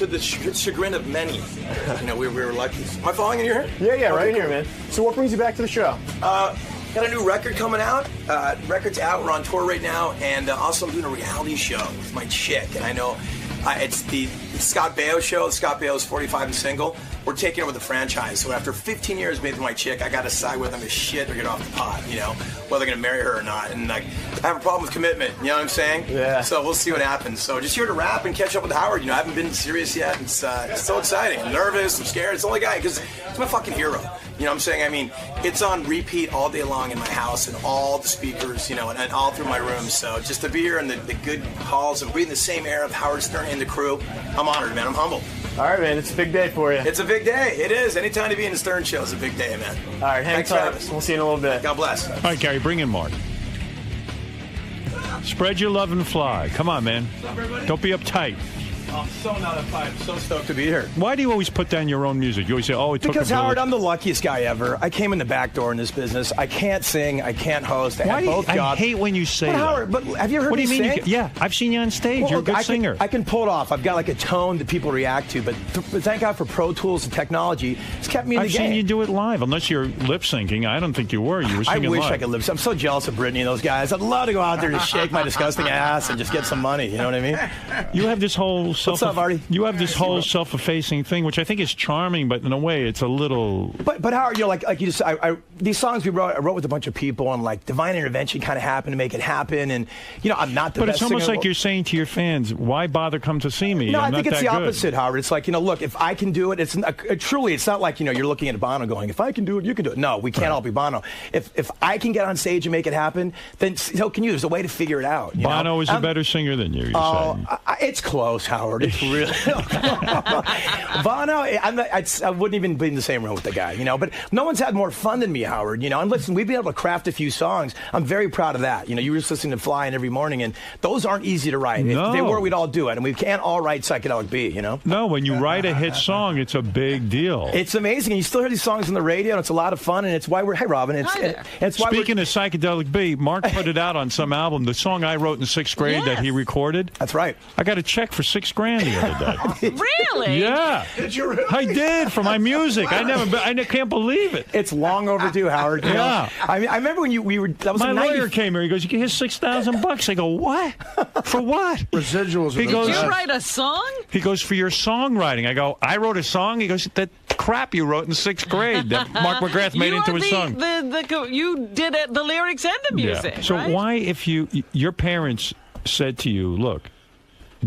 to the chagrin of many. We were lucky. Am I following in here? Yeah, right here, man. So what brings you back to the show? Got a new record coming out. Record's out. We're on tour right now. And also I'm doing a reality show with my chick. And I know it's the Scott Baio show. Scott Baio's 45 and single. We're taking over the franchise. So after 15 years being with my chick, I got to decide whether I'm going to shit or get off the pot, whether I'm going to marry her or not. And I have a problem with commitment, you know what I'm saying? Yeah. So we'll see what happens. So just here to rap and catch up with Howard. I haven't been serious yet. It's so exciting. I'm nervous. I'm scared. It's the only guy because he's my fucking hero. You know what I'm saying? I mean, it's on repeat all day long in my house and all the speakers, and all through my room. So just to be here in the good halls and breathing the same air of Howard Stern and the crew, I'm honored, man. I'm humbled. All right, man. It's a big day for you. It's a big day. It is. Anytime to be in the Stern Show is a big day, man. All right, hang tight. We'll see you in a little bit. God bless. All right, Gary, bring in Mark. Spread your love and fly. Come on, man. What's up, everybody? Don't be uptight. I'm so not uptight. I'm so stoked to be here. Why do you always put down your own music? You always say, oh, it took Because, a Howard, I'm the luckiest guy ever. I came in the back door in this business. I can't sing. I can't host. I hate when you say but that. Howard, but have you ever heard what do me you mean? sing? Yeah, I've seen you on stage. Well, You're a good singer. I can pull it off. I've got like a tone that people react to. But thank God for Pro Tools and technology. It's kept me in the game. I've seen you do it live. Unless you're lip syncing. I don't think you were. You were singing live. I wish I could lip sync. I'm so jealous of Britney and those guys. I'd love to go out there and shake my disgusting ass and just get some money. You know what I mean? You have this whole What's up, Artie? You have this whole self-effacing thing, which I think is charming, but in a way, it's a little. But Howard, like you just, these songs I wrote with a bunch of people, and like divine intervention kind of happened to make it happen, and I'm not the But best it's almost singer. like you're saying to your fans, why bother come to see me? No, I'm I think not it's that the good. opposite, Howard. It's like, look, if I can do it, it's truly, it's not like, you're looking at Bono going, if I can do it, you can do it. No, we can't all be Bono. If I can get on stage and make it happen, then so can you. There's a way to figure it out. Bono is a better singer than you, you're saying. It's close, Howard. It's really Bono. I wouldn't even be in the same room with the guy, But no one's had more fun than me, Howard. And listen, we've been able to craft a few songs. I'm very proud of that. You were just listening to Flying every morning, and those aren't easy to write. No. If they were, we'd all do it, and we can't all write Psychedelic B. No, when you write a hit song, it's a big deal. It's amazing. And you still hear these songs on the radio, and it's a lot of fun, and it's why we're. Hey, Robin. It's why. Speaking of Psychedelic B, Mark put it out on some album. The song I wrote in 6th grade that he recorded. That's right. I got a check for $6,000 the other day. Really? Yeah. Did you really? I did for my music. I can't believe it. It's long overdue, Howard. Yeah. I remember when we were. That was my in lawyer came here. He goes, "You can hear $6,000." I go, "What? For what?" Residuals. He goes, Did you write a song? He goes, "For your songwriting." I go, "I wrote a song." He goes, "That crap you wrote in 6th grade that Mark McGrath made into a song." You did it, the lyrics and the music. Yeah. So right? why, if your parents said to you, "Look,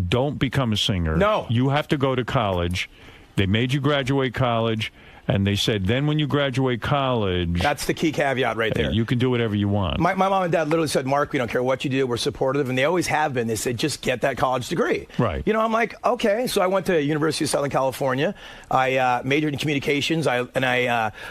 don't become a singer. No. You have to go to college." They made you graduate college, and they said, then when you graduate college... That's the key caveat right there. You can do whatever you want. My mom and dad literally said, Mark, we don't care what you do. We're supportive. And they always have been. They said, just get that college degree. Right. I'm like, okay. So I went to University of Southern California. I majored in communications. I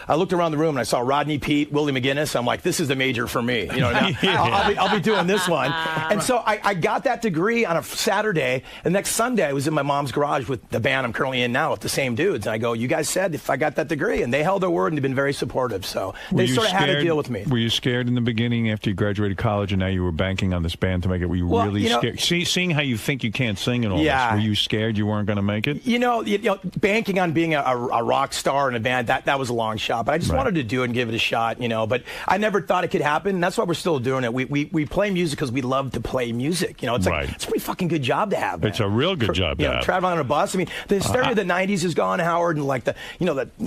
looked around the room, and I saw Rodney Peete, Willie McGinnis. I'm like, this is the major for me. I'll be doing this one. And so I got that degree on a Saturday. And next Sunday, I was in my mom's garage with the band I'm currently in now with the same dudes. And I go, you guys said if I got that degree, and they held their word and they've been very supportive. So they sort of had to deal with me. Were you scared in the beginning after you graduated college and now you were banking on this band to make it? Were you really scared? Seeing how you think you can't sing and all this, were you scared you weren't going to make it? Banking on being a rock star in a band, that was a long shot. But I just wanted to do it and give it a shot, But I never thought it could happen. And that's why we're still doing it. We play music because we love to play music. It's like it's a pretty fucking good job to have. Man. It's a real good job to have. Traveling on a bus. I mean, the hysteria of the '90s is gone, Howard, and like the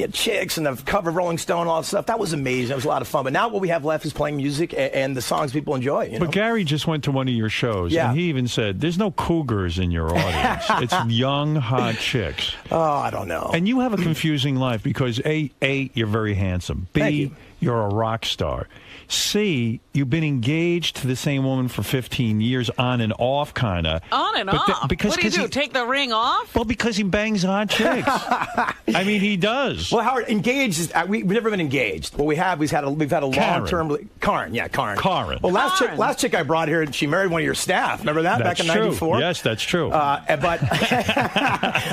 chicks and the cover of Rolling Stone and all that stuff. That was amazing. It was a lot of fun. But now what we have left is playing music and the songs people enjoy. But Gary just went to one of your shows, and he even said, there's no cougars in your audience. It's young, hot chicks. Oh, I don't know. And you have a confusing life because, A, you're very handsome. B, you're a rock star. C, you've been engaged to the same woman for 15 years, on and off, kind of. On and off? What do you do, take the ring off? Well, because he bangs hot chicks. I mean, he does. Well, Howard, engaged is, we've never been engaged. What we've had a long-term... Karen. Well, last chick I brought here, she married one of your staff. Remember that? That's back in '94? Yes, that's true. But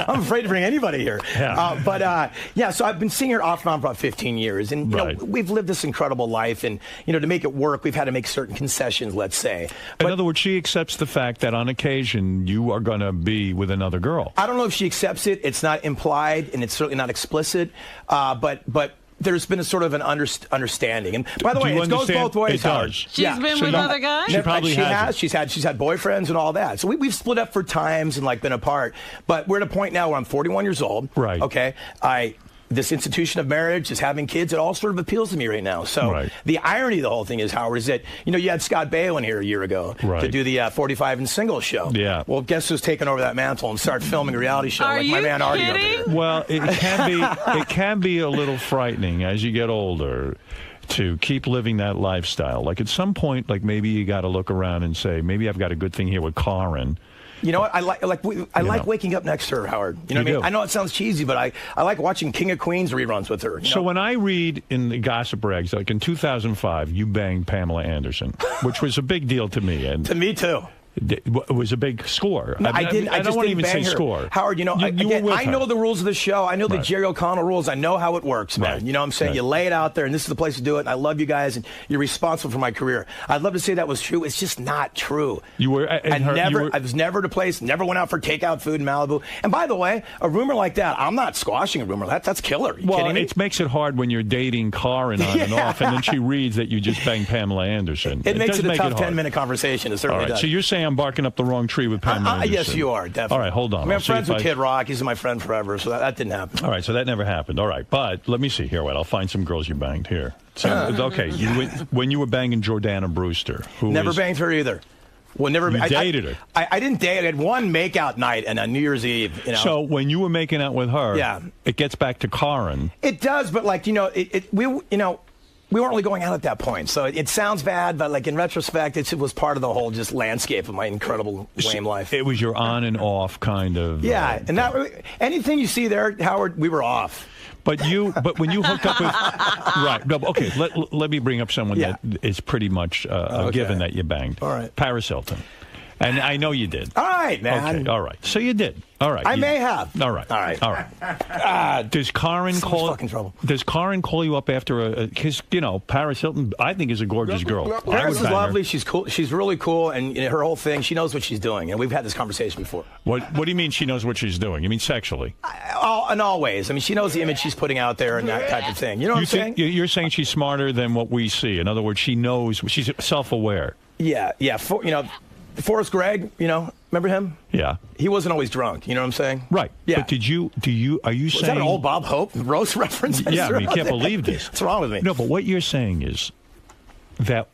I'm afraid to bring anybody here. Yeah. So I've been seeing her off and on for about 15 years. And, we've lived this incredible life, and to make it work, we've had to make certain concessions. Let's say. In other words, she accepts the fact that on occasion you are going to be with another girl. I don't know if she accepts it. It's not implied, and it's certainly not explicit. But there's been a sort of an understanding. And by the way, it goes both ways. It does. She's been with other guys? She probably has. She's had boyfriends and all that. So we've split up for times and been apart. But we're at a point now where I'm 41 years old. Right. Okay. This institution of marriage is having kids. It all sort of appeals to me right now. So the irony of the whole thing is, Howard, is that you had Scott Baio in here a year ago to do the 45 and single show. Yeah. Well, guess who's taking over that mantle and start filming a reality show like my man Artie over here? Well, it can be a little frightening as you get older to keep living that lifestyle. Like at some point, maybe you got to look around and say, maybe I've got a good thing here with Karen. You know what? I like waking up next to her, Howard. You know what I mean? I know it sounds cheesy, but I like watching King of Queens reruns with her. So when I read in the gossip rags, like in 2005, you banged Pamela Anderson, which was a big deal to me. And to me, too. It was a big score. No, I didn't. I don't want to even say her. score. Howard, I know the rules of the show. I know the Jerry O'Connell rules. I know how it works, man. Right. You know what I'm saying? You lay it out there, and this is the place to do it. And I love you guys, and you're responsible for my career. I'd love to say that was true. It's just not true. You were. I was never at a place. Never went out for takeout food in Malibu. And by the way, a rumor like that, I'm not squashing a rumor. That's killer. Are you kidding me? It makes it hard when you're dating Karen on and off, and then she reads that you just banged Pamela Anderson. It makes it a tough 10-minute conversation. It certainly does. So you're saying I'm barking up the wrong tree with Pamela Anderson? Yes, you are, definitely. All right, hold on. I'm friends with Kid Rock. He's my friend forever, so that didn't happen. All right, so that never happened. All right, but let me see here. I'll find some girls you banged here. So, okay, when you were banging Jordana Brewster. Never banged her either. Well, never. You dated her. I didn't date. I had one makeout night and on New Year's Eve. So when you were making out with her, it gets back to Karen. It does, but we weren't really going out at that point. So it sounds bad, but in retrospect, it was part of the whole just landscape of my incredible lame life. It was your on and off kind of. Yeah, and anything you see there, Howard, we were off. But when you hooked up with okay, let me bring up someone that is pretty much a given that you banged. All right, Paris Hilton. And I know you did. All right, man. Okay, all right. So you did. All right. I may have. All right. All right. All right. Does Karen Does Karen call you up after because Paris Hilton I think is a gorgeous girl. Paris is lovely. She's cool. She's really cool, and her whole thing. She knows what she's doing, and we've had this conversation before. What do you mean she knows what she's doing? You mean sexually? In all ways. I mean, she knows the image she's putting out there and that type of thing. You know what I'm saying? You're saying she's smarter than what we see. In other words, she knows. She's self-aware. Yeah. Forrest Gregg, remember him? Yeah. He wasn't always drunk, you know what I'm saying? Right. Yeah. But are you saying... Was that an old Bob Hope roast reference? Yeah, you can't believe this. What's wrong with me? No, but what you're saying is that...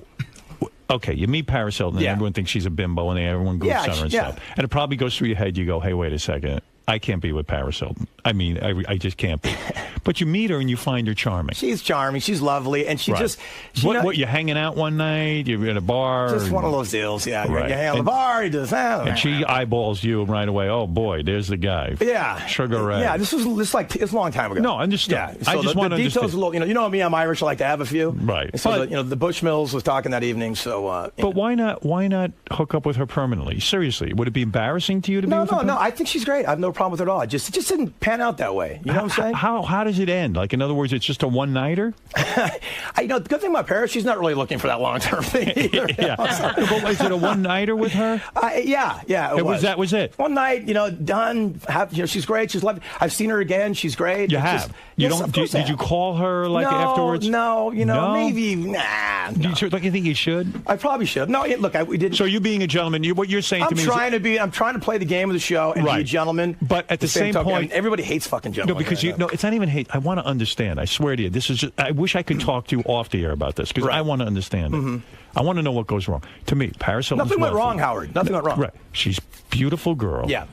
Okay, you meet Paris Hilton, and everyone thinks she's a bimbo, and everyone goes on her and stuff. And it probably goes through your head, you go, hey, wait a second. I can't be with Paris Hilton. I mean, I just can't be. But you meet her and you find her charming. She's charming. She's lovely. And she just... What, you're hanging out one night? You're at a bar? Just one of those deals, yeah. Right. You hang out at the bar, you do this. And she eyeballs you right away. Oh, boy, there's the guy. Yeah. Sugar Ray. Yeah, this was a long time ago. No, I understand. Yeah. So I just want to understand. Details a little, you know me, I'm Irish. I like to have a few. Right. So, the Bushmills was talking that evening, so... But why not hook up with her permanently? Seriously, would it be embarrassing to you to be with her? No, I think she's great. I have no problem with her at all. It just didn't pan out that way. You know what I'm saying? How does it end? Like, in other words, it's just a one-nighter? The good thing about Paris, she's not really looking for that long-term thing either. But is it a one-nighter with her? Yeah. That was it? One night, done. She's great. She's lovely. I've seen her again. She's great. You have? Did you call her afterwards? No, maybe. Nah. Do you think you should? I probably should. No, look, we did. So you being a gentleman, what you're saying to me I'm trying to play the game of the show and be a gentleman. But at the same point, everybody hates fucking gentlemen. No, because it's not even hate. I want to understand. I swear to you, this is just. I wish I could talk to you off the air about this because I want to understand it. I want to know what goes wrong. To me, Paris Hilton. Nothing went wrong, Howard. Nothing went wrong. Right. She's a beautiful girl. Yeah.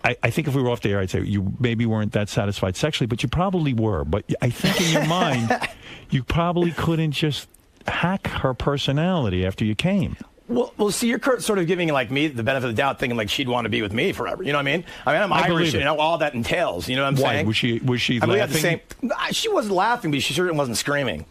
I think if we were off the air, I'd say you maybe weren't that satisfied sexually, but you probably were. But I think in your mind, you probably couldn't just hack her personality after you came. Well, see, you're sort of giving me the benefit of the doubt, thinking she'd want to be with me forever. You know what I mean? I'm Irish, and all that entails. You know what I'm saying? Was she laughing? She wasn't laughing, but she certainly wasn't screaming.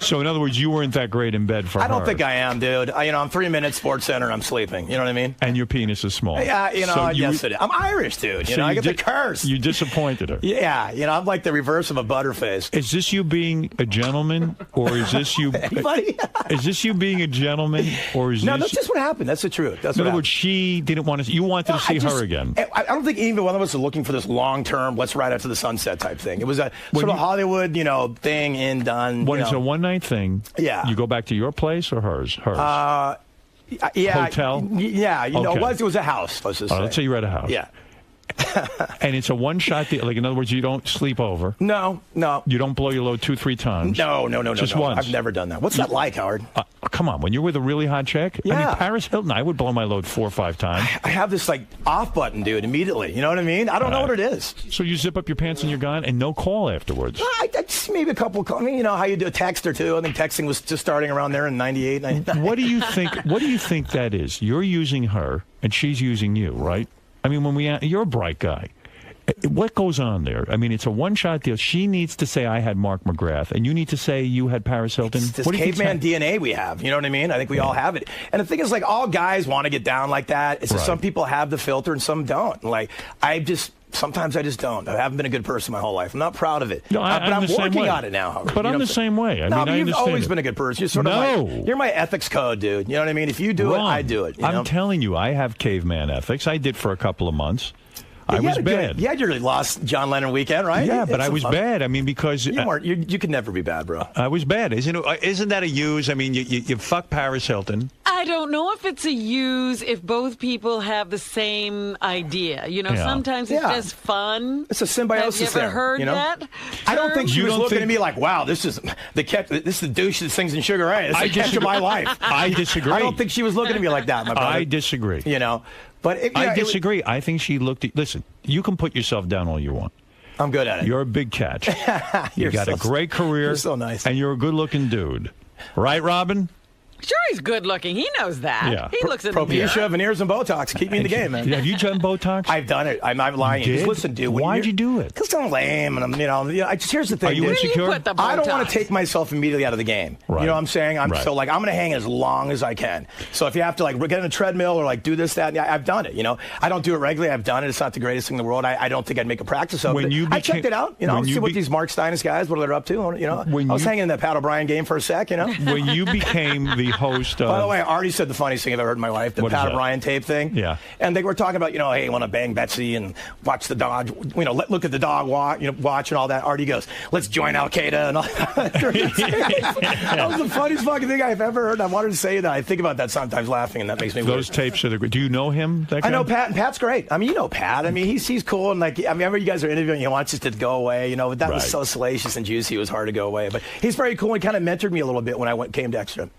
So in other words, you weren't that great in bed for her. I don't think I am, dude. I'm 3 minutes Sports Center. I'm sleeping. You know what I mean? And your penis is small. Yeah, yes it is. I'm Irish, dude. I get the curse. You disappointed her. Yeah, I'm like the reverse of a butterface. Is this you being a gentleman, or is this you? Anybody? Is this you being a gentleman, or is No, that's just what happened. That's the truth. In other words, she didn't want to. You wanted to see her again. I don't think either one of us are looking for this long-term, let's ride after the sunset type thing. It was a sort of Hollywood, thing in done. When it's a one-night thing, you go back to your place or hers? Hers. Yeah. Hotel? Yeah. Okay. It was a house, let's just say. Let's say you're at a house. Yeah. And it's a one-shot deal. Like, in other words, you don't sleep over. No. You don't blow your load 2-3 times. No. Just no. once. I've never done that. What's that like, Howard? Come on. When you're with a really hot chick? Yeah. I mean, Paris Hilton, I would blow my load 4 or 5 times. I have this, off button, dude, immediately. You know what I mean? I don't know what it is. So you zip up your pants and you're gone, and no call afterwards? I just maybe a couple calls. I mean, how you do a text or two. I think texting was just starting around there in 98, 99. What do you think that is? You're using her, and she's using you, right? I mean, you're a bright guy. What goes on there? I mean, it's a one-shot deal. She needs to say, I had Mark McGrath, and you need to say you had Paris Hilton. It's this caveman DNA we have. You know what I mean? I think we all have it. And the thing is, all guys want to get down like that. It's just some people have the filter and some don't. Sometimes I just don't. I haven't been a good person my whole life. I'm not proud of it. No, but I'm working on it now, Howard. But I'm the same way. I you've always been a good person. You're sort of you're my ethics code, dude. You know what I mean? If you do it, I do it. I'm telling you, I have caveman ethics. I did for a couple of months. I was bad. You had your lost John Lennon weekend, right? Yeah, but I was bad. I mean, because you weren't. You could never be bad, bro. I was bad. Isn't that a use? I mean, you fuck Paris Hilton. I don't know if it's a use if both people have the same idea. Sometimes it's just fun. It's a symbiosis. Have you ever heard that? I don't think she was looking at me like, "Wow, this is the douche that sings in Sugar Ray. This is the catch of my life." I disagree. I don't think she was looking at me like that, my brother. I disagree. But I disagree. I think she looked at... Listen, you can put yourself down all you want. I'm good at it. You're a big catch. You got a great career. You're so nice. And you're a good-looking dude. Right, Robin? Sure, he's good looking. He knows that. Yeah. He looks in the mirror. Propecia, veneers, and Botox. Keep me in the game, man. Have you done Botox? I've done it. I'm not lying. Did? Just listen, dude. Why'd you do it? Because I'm lame, and I'm, here's the thing. Are you insecure? I don't want to take myself immediately out of the game. Right. You know what I'm saying? I'm going to hang as long as I can. So if you have to get on a treadmill or do this, that, I've done it. I don't do it regularly. I've done it. It's not the greatest thing in the world. I don't think I'd make a practice of it. I checked it out. See what these Mark Steinis guys, what they're up to. I was hanging in that Pat O'Brien game for a sec. When you became the host of... By the way, I already said the funniest thing I've ever heard in my life, the Pat O'Brien tape thing. Yeah. And they were talking about, hey, you want to bang Betsy and watch the dog, look at the dog watch and all that. Artie goes, let's join Al Qaeda and all that. That was the funniest fucking thing I've ever heard. I wanted to say that. I think about that sometimes laughing, and that makes me Those weird. tapes are the great. Do you know him? That guy? I know Pat, and Pat's great. I mean, Pat. I mean, he's cool, and I remember you guys are interviewing. He wants us to go away. That was so salacious and juicy. It was hard to go away, but he's very cool and kind of mentored me a little bit when I came to Extra.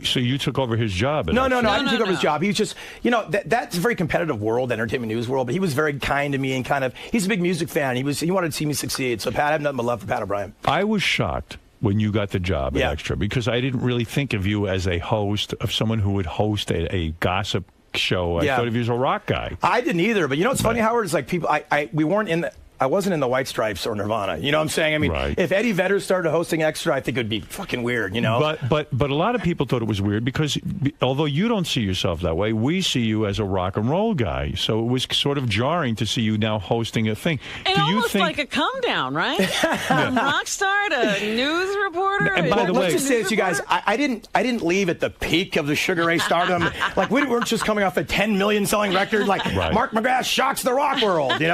So you took over his job? No, I didn't take over his job. He was just, that's a very competitive world, entertainment news world. But he was very kind to me and he's a big music fan. He wanted to see me succeed. So Pat, I have nothing but love for Pat O'Brien. I was shocked when you got the job at Extra because I didn't really think of you as a host of someone who would host a gossip show. I thought of you as a rock guy. I didn't either. But it's funny, Howard. It's like people. We weren't in the. I wasn't in the White Stripes or Nirvana. You know what I'm saying? I mean, if Eddie Vedder started hosting Extra, I think it would be fucking weird, But a lot of people thought it was weird because although you don't see yourself that way, we see you as a rock and roll guy. So it was sort of jarring to see you now hosting a thing. And almost like a come down, right? From rock star to news reporter. And by the way, let's just say this, you guys. I didn't leave at the peak of the Sugar Ray stardom. We weren't just coming off a 10 million selling record. Mark McGrath shocks the rock world. It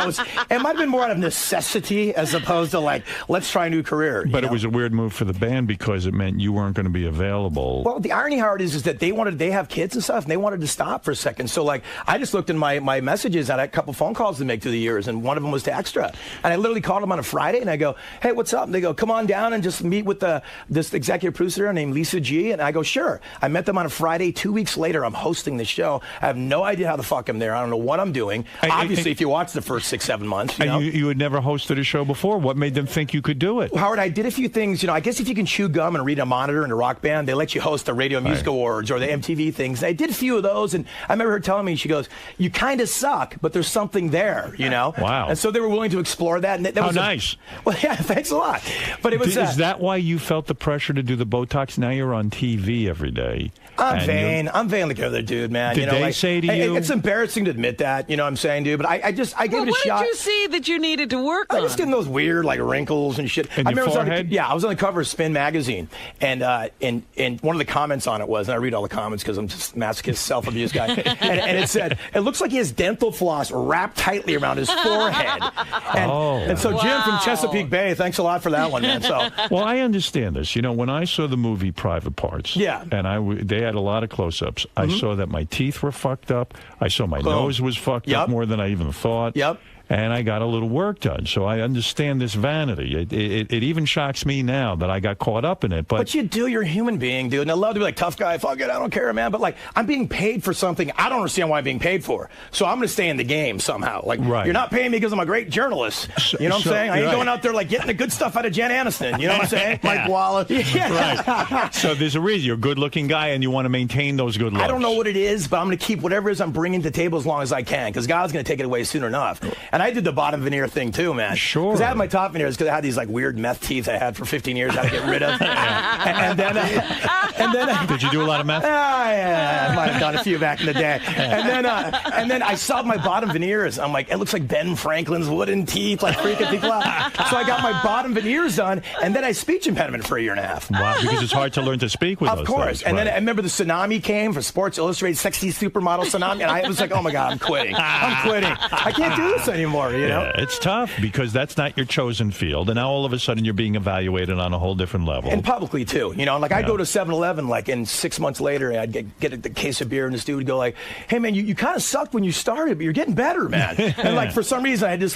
might have been more out of necessity as opposed to let's try a new career. But it was a weird move for the band because it meant you weren't going to be available. Well, the irony, Howard, is that they have kids and stuff, and they wanted to stop for a second. So I just looked in my messages. I had a couple phone calls to make through the years, and one of them was to Extra. And I literally called them on a Friday, and I go, hey, what's up? And they go, come on down and just meet with this executive producer named Lisa G. And I go, sure. I met them on a Friday. 2 weeks later, I'm hosting the show. I have no idea how the fuck I'm there. I don't know what I'm doing. Obviously, if you watch the first 6-7 months, you had never hosted a show before. What made them think you could do it? Well, Howard, I did a few things. I guess if you can chew gum and read a monitor in a rock band, they let you host the Radio Music Awards or the MTV things. I did a few of those, and I remember her telling me, she goes, "You kind of suck, but there's something there, Wow. And so they were willing to explore that. And that was nice. Well, yeah, thanks a lot. But it was. Is that why you felt the pressure to do the Botox? Now you're on TV every day. I'm vain. I'm vain like other dude, man. Did they say to you? It's embarrassing to admit that. You know what I'm saying, dude? But I gave it a shot. What did you see that you needed to work on? I was getting those weird wrinkles and shit. In your forehead? I was on the cover of Spin magazine, and one of the comments on it was, and I read all the comments because I'm just a masochist, self-abuse guy, and it said, "It looks like he has dental floss wrapped tightly around his forehead." And so Jim from Chesapeake Bay, thanks a lot for that one, man. So well, I understand this. When I saw the movie Private Parts, and they had a lot of close-ups. I saw that my teeth were fucked up. I saw my nose was fucked up more than I even thought. And I got a little work done, so I understand this vanity. It even shocks me now that I got caught up in it. But you do, you're a human being, dude. And I love to be like, tough guy, fuck it, I don't care, man. But like, I'm being paid for something I don't understand why I'm being paid for. So I'm going to stay in the game somehow. Like, you're not paying me because I'm a great journalist. You know what I'm saying? I ain't going out there like getting the good stuff out of Jen Aniston. You know what I'm saying? Mike Wallace. Right. So there's a reason. You're a good-looking guy, and you want to maintain those good looks. I don't know what it is, but I'm going to keep whatever it is I'm bringing to the table as long as I can, because God's going to take it away soon enough. And I did the bottom veneer thing too, man. Sure. Because I had my top veneers because I had these like weird meth teeth I had for 15 years I had to get rid of. and then did you do a lot of meth? Yeah, I might have done a few back in the day. And then I saw my bottom veneers. I'm like, it looks like Ben Franklin's wooden teeth, like freaking people out. So I got my bottom veneers done, and then I had speech impediment for a year and a half. Wow, because it's hard to learn to speak with those Of course. things. And then I remember the tsunami came for Sports Illustrated, sexy supermodel tsunami, and I was like, oh my God, I'm quitting. I can't do this anymore, Yeah, it's tough because that's not your chosen field, and now all of a sudden you're being evaluated on a whole different level. And publicly too, like I'd go to 7-Eleven, like, and 6 months later I'd get a case of beer, and this dude would go like, "Hey man, you kind of sucked when you started, but you're getting better, man." And like for some reason I just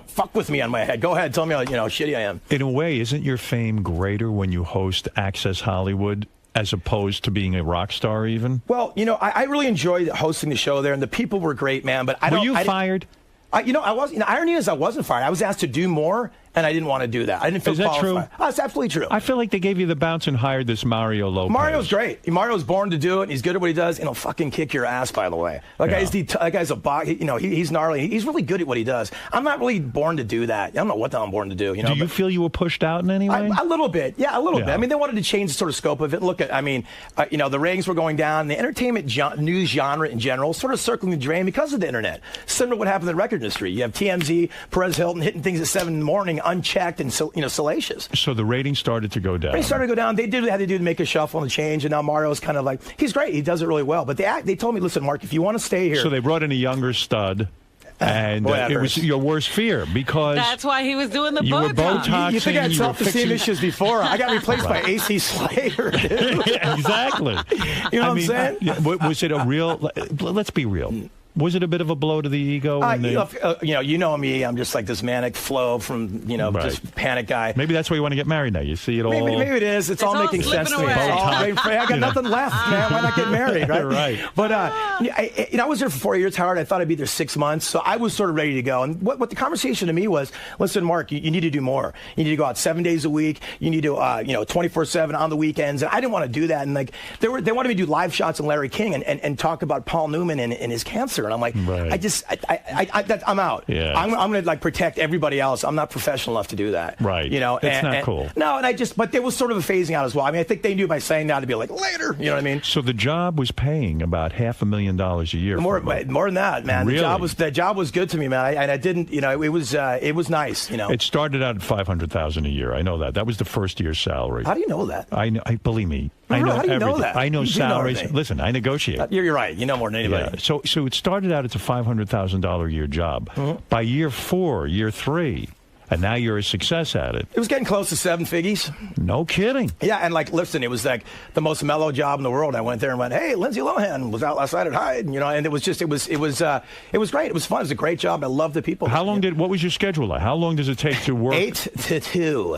fuck with me on my head. Go ahead, tell me how shitty I am. In a way, isn't your fame greater when you host Access Hollywood as opposed to being a rock star even? Well, I really enjoyed hosting the show there, and the people were great, man. But were you fired? I was. The irony is, I wasn't fired. I was asked to do more, and I didn't want to do that. I didn't feel qualified. Is that true? Oh, it's absolutely true. I feel like they gave you the bounce and hired this Mario Lopez. Mario's great. Mario's born to do it. And he's good at what he does, and he'll fucking kick your ass. By the way, that guy's a bot. He's gnarly. He's really good at what he does. I'm not really born to do that. I don't know what the hell I'm born to do. Do you feel you were pushed out in any way? A little bit. Yeah, a little bit. I mean, they wanted to change the sort of scope of it. Look at, the ratings were going down. The entertainment news genre in general sort of circling the drain because of the internet. Similar to what happened in the record industry. You have TMZ, Paris Hilton hitting things at 7 in the morning, unchecked and salacious. So the ratings started to go down. They started to go down. They did what they had to do to make a shuffle and change, and now Mario's kind of like, he's great. He does it really well. But they told me, listen, Mark, if you want to stay here. So they brought in a younger stud. And it was your worst fear because that's why he was doing the you Botox. were Botoxing. You think I had self-esteem issues before? I got replaced by AC Slater, dude. Yeah, exactly. You know what I'm saying? Was it a real? Let's be real. Was it a bit of a blow to the ego? You know me. I'm just like this manic flow from just panic guy. Maybe that's why you want to get married now. You see it all. Maybe it is. It's all making sense to me. I got nothing left, man. Why not get married, right? Right. But I was there for 4 years, Howard. I thought I'd be there 6 months, so I was sort of ready to go. And what the conversation to me was, listen, Mark, you need to do more. You need to go out 7 days a week. You need to 24/7 on the weekends. And I didn't want to do that. And like they wanted me to do live shots on Larry King and talk about Paul Newman and his cancer. And I'm like, I'm out. Yeah. I'm going to like protect everybody else. I'm not professional enough to do that. Right. It's not cool. No, but there was sort of a phasing out as well. I mean, I think they knew by saying that to be like later. You know what I mean? So the job was paying about $500,000 a year. More than that, man. Really? The job was good to me, man. I didn't, it was nice. It started out at $500,000 a year. I know that. That was the first year's salary. How do you know that? I know. Believe me. I know everything. Know that? I know salaries. Listen, I negotiate. You're right. You know more than anybody. Yeah. So it started out as a $500,000 a year job. Mm-hmm. By year 4, year 3, and now you're a success at it. It was getting close to 7 figures. No kidding. Yeah, and like, listen, it was like the most mellow job in the world. I went there and went, hey, Lindsay Lohan was out last night at Hyde, and it was great. It was fun. It was a great job. I love the people. What was your schedule like? How long does it take to work? 8 to 2.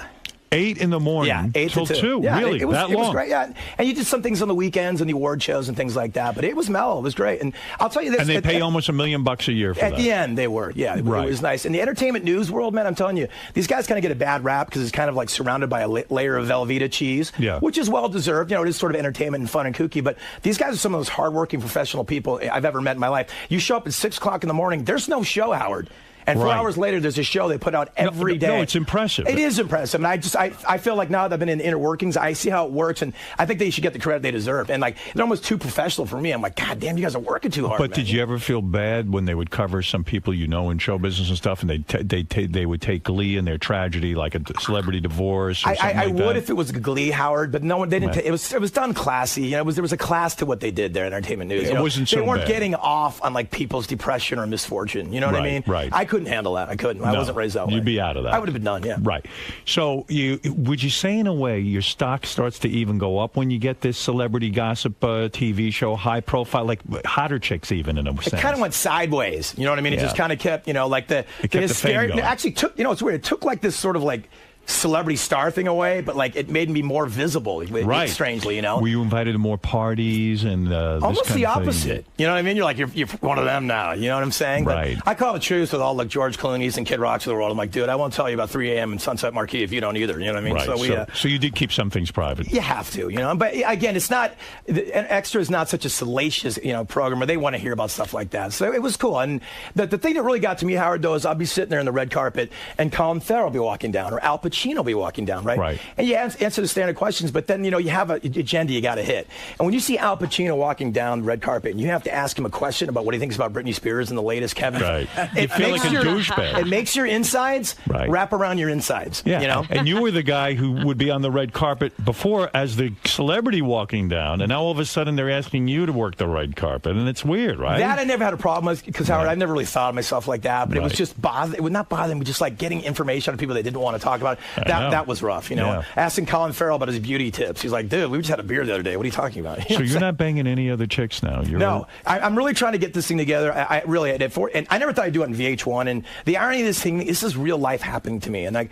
8 in the morning. Yeah, 8 till to 2. Yeah, really? It was, that it long? was great. Yeah, and you did some things on the weekends and the award shows and things like that. But it was mellow. It was great. And I'll tell you this. And they pay almost $1 million a year for at that. the end, they were. Yeah, it Right. was nice. In the entertainment news world, man, I'm telling you, these guys kind of get a bad rap because it's kind of like surrounded by a layer of Velveeta cheese, which is well deserved. You know, it is sort of entertainment and fun and kooky. But these guys are some of those hardworking professional people I've ever met in my life. You show up at 6 o'clock in the morning. There's no show, Howard. And 4 hours later, there's a show they put out every day. No, it's impressive. It is impressive. And I feel like now that I've been in the inner workings, I see how it works. And I think they should get the credit they deserve. And like, they're almost too professional for me. I'm like, God damn, you guys are working too hard. But man. did you ever feel bad when they would cover some people you know in show business and stuff, and they would take glee in their tragedy, like a celebrity divorce or something I like would that? if it was Glee, Howard, but no one. They didn't. It was done classy. You know, there was a class to what they did there in entertainment news. It wasn't so They weren't bad. getting off on like people's depression or misfortune. You know what I mean? Right. I couldn't handle that. I couldn't. I wasn't raised that way. You'd be out of that. I would have been done. Yeah. Right. So would you say in a way your stock starts to even go up when you get this celebrity gossip TV show, high profile, like hotter chicks even in a sense? It kind of went sideways. You know what I mean? It just kind of kept, you know, like the fame going. It actually took, you know, it's weird. It took like this sort of like celebrity star thing away, but like it made me more visible. Right. Strangely, you know. Were you invited to more parties and this almost kind the of thing? opposite? You know what I mean? You're like you're one of them now. You know what I'm saying? Right. But I call the truth with all like George Clooney's and Kid Rocks of the world. I'm like, dude, I won't tell you about 3 a.m. and Sunset Marquee if you don't either. You know what I mean? Right. So you did keep some things private. You have to, you know. But again, it's not. Extra is not such a salacious, you know, program where they want to hear about stuff like that. So it was cool. And the thing that really got to me, Howard, though, is I'll be sitting there in the red carpet and Colin Farrell will be walking down or Al Pacino will be walking down, right? Right. And you answer the standard questions, but then, you know, you have an agenda you got to hit. And when you see Al Pacino walking down the red carpet and you have to ask him a question about what he thinks about Britney Spears and the latest Kevin, Right. You it feel makes like a douchebag. It makes your insides Right. wrap around your insides. Yeah. You know? And you were the guy who would be on the red carpet before as the celebrity walking down, and now all of a sudden they're asking you to work the red carpet, and it's weird, right? That I never had a problem with because, Howard, I've never really thought of myself like that, but it was Right. just it would not bother me, but just like getting information on people they didn't want to talk about. That was rough, you know. Yeah. Asking Colin Farrell about his beauty tips. He's like, dude, we just had a beer the other day. What are you talking about? You know So what I'm you're not banging any other chicks now? No, I'm really trying to get this thing together. I really, and I never thought I'd do it on VH1. And the irony of this thing, this is real life happening to me. And like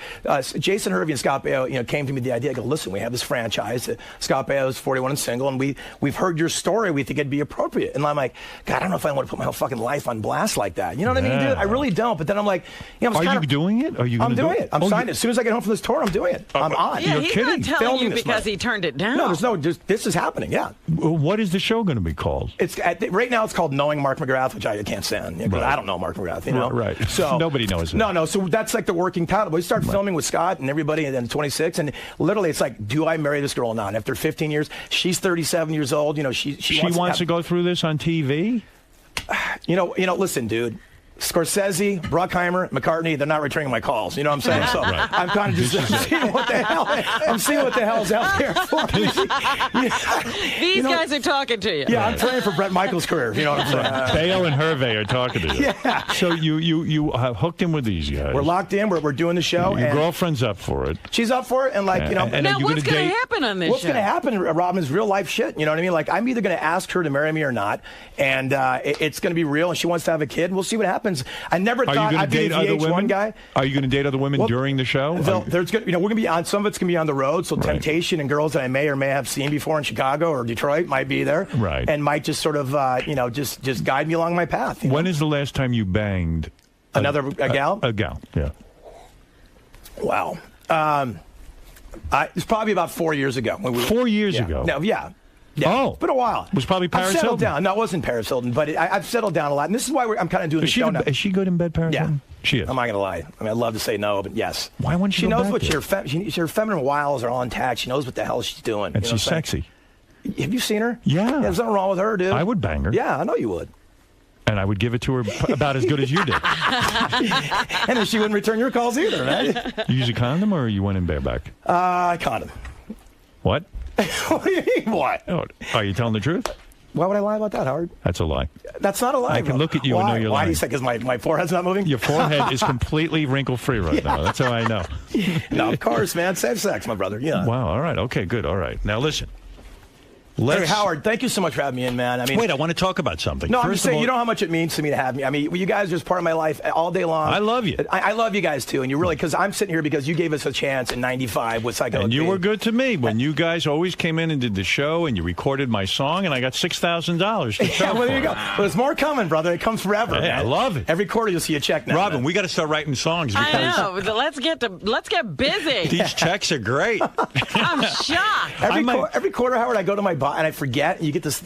Jason Hervey and Scott Baio, you know, came to me with the idea. I go, listen, we have this franchise. Scott Baio is 41 and single, and we've heard your story. We think it'd be appropriate. And I'm like, God, I don't know if I want to put my whole fucking life on blast like that. You know what I mean, dude? I really don't. But then I'm like, you know, Are you doing it? Are you? I'm doing it. I'm signed it. As soon as I get home from this tour, I'm doing it. I'm on. Yeah, You're he's kidding. not telling Filming you this because month. he turned it down. No, there's no. This is happening. Yeah. What is the show going to be called? It's right now. It's called Knowing Mark McGrath, which I can't stand. You know, 'cause Right. I don't know Mark McGrath. You know, Right. So Nobody knows him. No. So that's like the working title. We start filming with Scott and everybody, and then 26, and literally it's like, do I marry this girl or not? After 15 years, she's 37 years old. You know, she wants to go through this on TV. You know. Listen, dude. Scorsese, Bruckheimer, McCartney, they're not returning my calls. You know what I'm saying? So I'm kind of just seeing what the hell hell's out there for me. These guys are talking to you. Yeah, I'm praying for Bret Michaels' career. You know what I'm saying? Baio and Hervey are talking to you. Yeah. So you have hooked in with these guys. We're locked in. We're doing the show. Your and girlfriend's up for it. she's up for it, and like, you know. And Now, are you what's gonna going to date? happen on this What's show? going to happen, Robin, is real life shit. You know what I mean? Like, I'm either going to ask her to marry me or not, and it's going to be real, and she wants to have a kid. We'll see what happens. I never Are you thought going I'd to be date a other VH1 women? guy. Are you going to date other women during the show? There's gonna, you know, we're going to be on. Some of it's going to be on the road. So Temptation and girls that I may or may have seen before in Chicago or Detroit might be there, Right. And might just sort of, you know, just guide me along my path. When is the last time you banged a gal? A gal, yeah. Wow. It's probably about 4 years ago. 4 years ago? No, yeah. Oh. It's been a while. It was probably Paris I've settled Hilton. down. No, it wasn't Paris Hilton, but I've settled down a lot. And this is why I'm kind of doing the show now. Is she good in bed, Paris Yeah. Hilton? She is. I'm not going to lie. I mean, I'd love to say no, but yes. Why wouldn't she you go knows back what there? her feminine wiles are all intact. She knows what the hell she's doing. And You know she's what I'm saying? sexy. Have you seen her? Yeah. There's nothing wrong with her, dude. I would bang her. Yeah, I know you would. And I would give it to her about as good as you did. And then she wouldn't return your calls either, man. You use a condom or you went in bareback? Condom. What? What do you mean, what? Oh, are you telling the truth? Why would I lie about that, Howard? That's a lie. That's not a lie. I can bro. look at you Why? and know you're Why lying. do you say? Because my forehead's not moving? Your forehead is completely wrinkle-free right now. That's how I know. No, of course, man. Safe sex, my brother. Yeah. Wow. All right. Okay, good. All right. Now, listen. Hey, Howard, thank you so much for having me in, man. I mean, wait, I want to talk about something. No, I'm just saying, you know how much it means to me to have me. I mean, you guys are just part of my life all day long. I love you. I love you guys, too. And you really, because I'm sitting here because you gave us a chance in '95 with Psycho. And you were good to me when you guys always came in and did the show and you recorded my song and I got $6,000 to show. Well, there you go. But there's more coming, brother. It comes forever. Hey, man. I love it. Every quarter you'll see a check now. Robin, we got to start writing songs. Because I know. Let's get busy. These checks are great. I'm shocked. Every quarter, Howard, I go to my boss and I forget. And you get this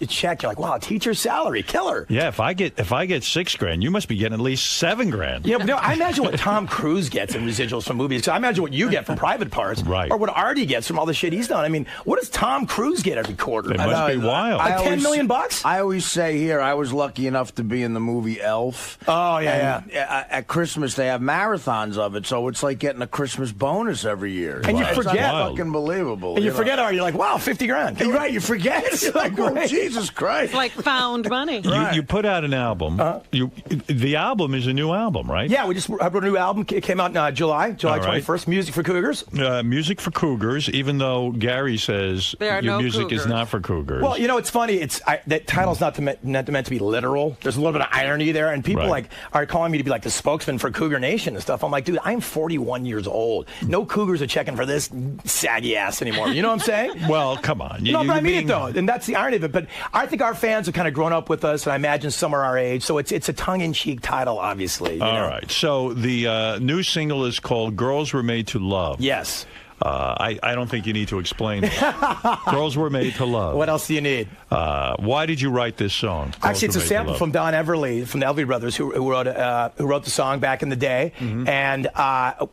check. You're like, wow, teacher's salary, killer. Yeah, if I get $6,000, you must be getting at least $7,000. Yeah, but no, I imagine what Tom Cruise gets in residuals from movies. So I imagine what you get from Private Parts, right? Or what Artie gets from all the shit he's done. I mean, what does Tom Cruise get every quarter? It must be wild. Like $10 million? I always say here, I was lucky enough to be in the movie Elf. Oh yeah. At Christmas they have marathons of it, so it's like getting a Christmas bonus every year. And you forget, it's fucking believable. And you forget, you're like, wow, $50,000. You're right, you forget. It's like, oh, Jesus Christ. It's like found money. You put out an album. The album is a new album, right? Yeah, I wrote a new album. It came out in July 21st. Music for Cougars. Music for Cougars, even though Gary says your music is not for Cougars. Well, you know, it's funny. That title's not meant to be literal. There's a little bit of irony there, and people are calling me to be like the spokesman for Cougar Nation and stuff. I'm like, dude, I'm 41 years old. No Cougars are checking for this saggy ass anymore. You know what I'm saying? Well, come on. No, but I mean it though, and that's the irony of it. But I think our fans have kind of grown up with us, and I imagine some are our age. So it's a tongue-in-cheek title, obviously. All right. So the new single is called "Girls Were Made to Love." Yes. I don't think you need to explain it. Girls Were Made to Love. What else do you need? Why did you write this song? Actually, it's a sample from Don Everly from the Everly Brothers, who wrote the song back in the day. And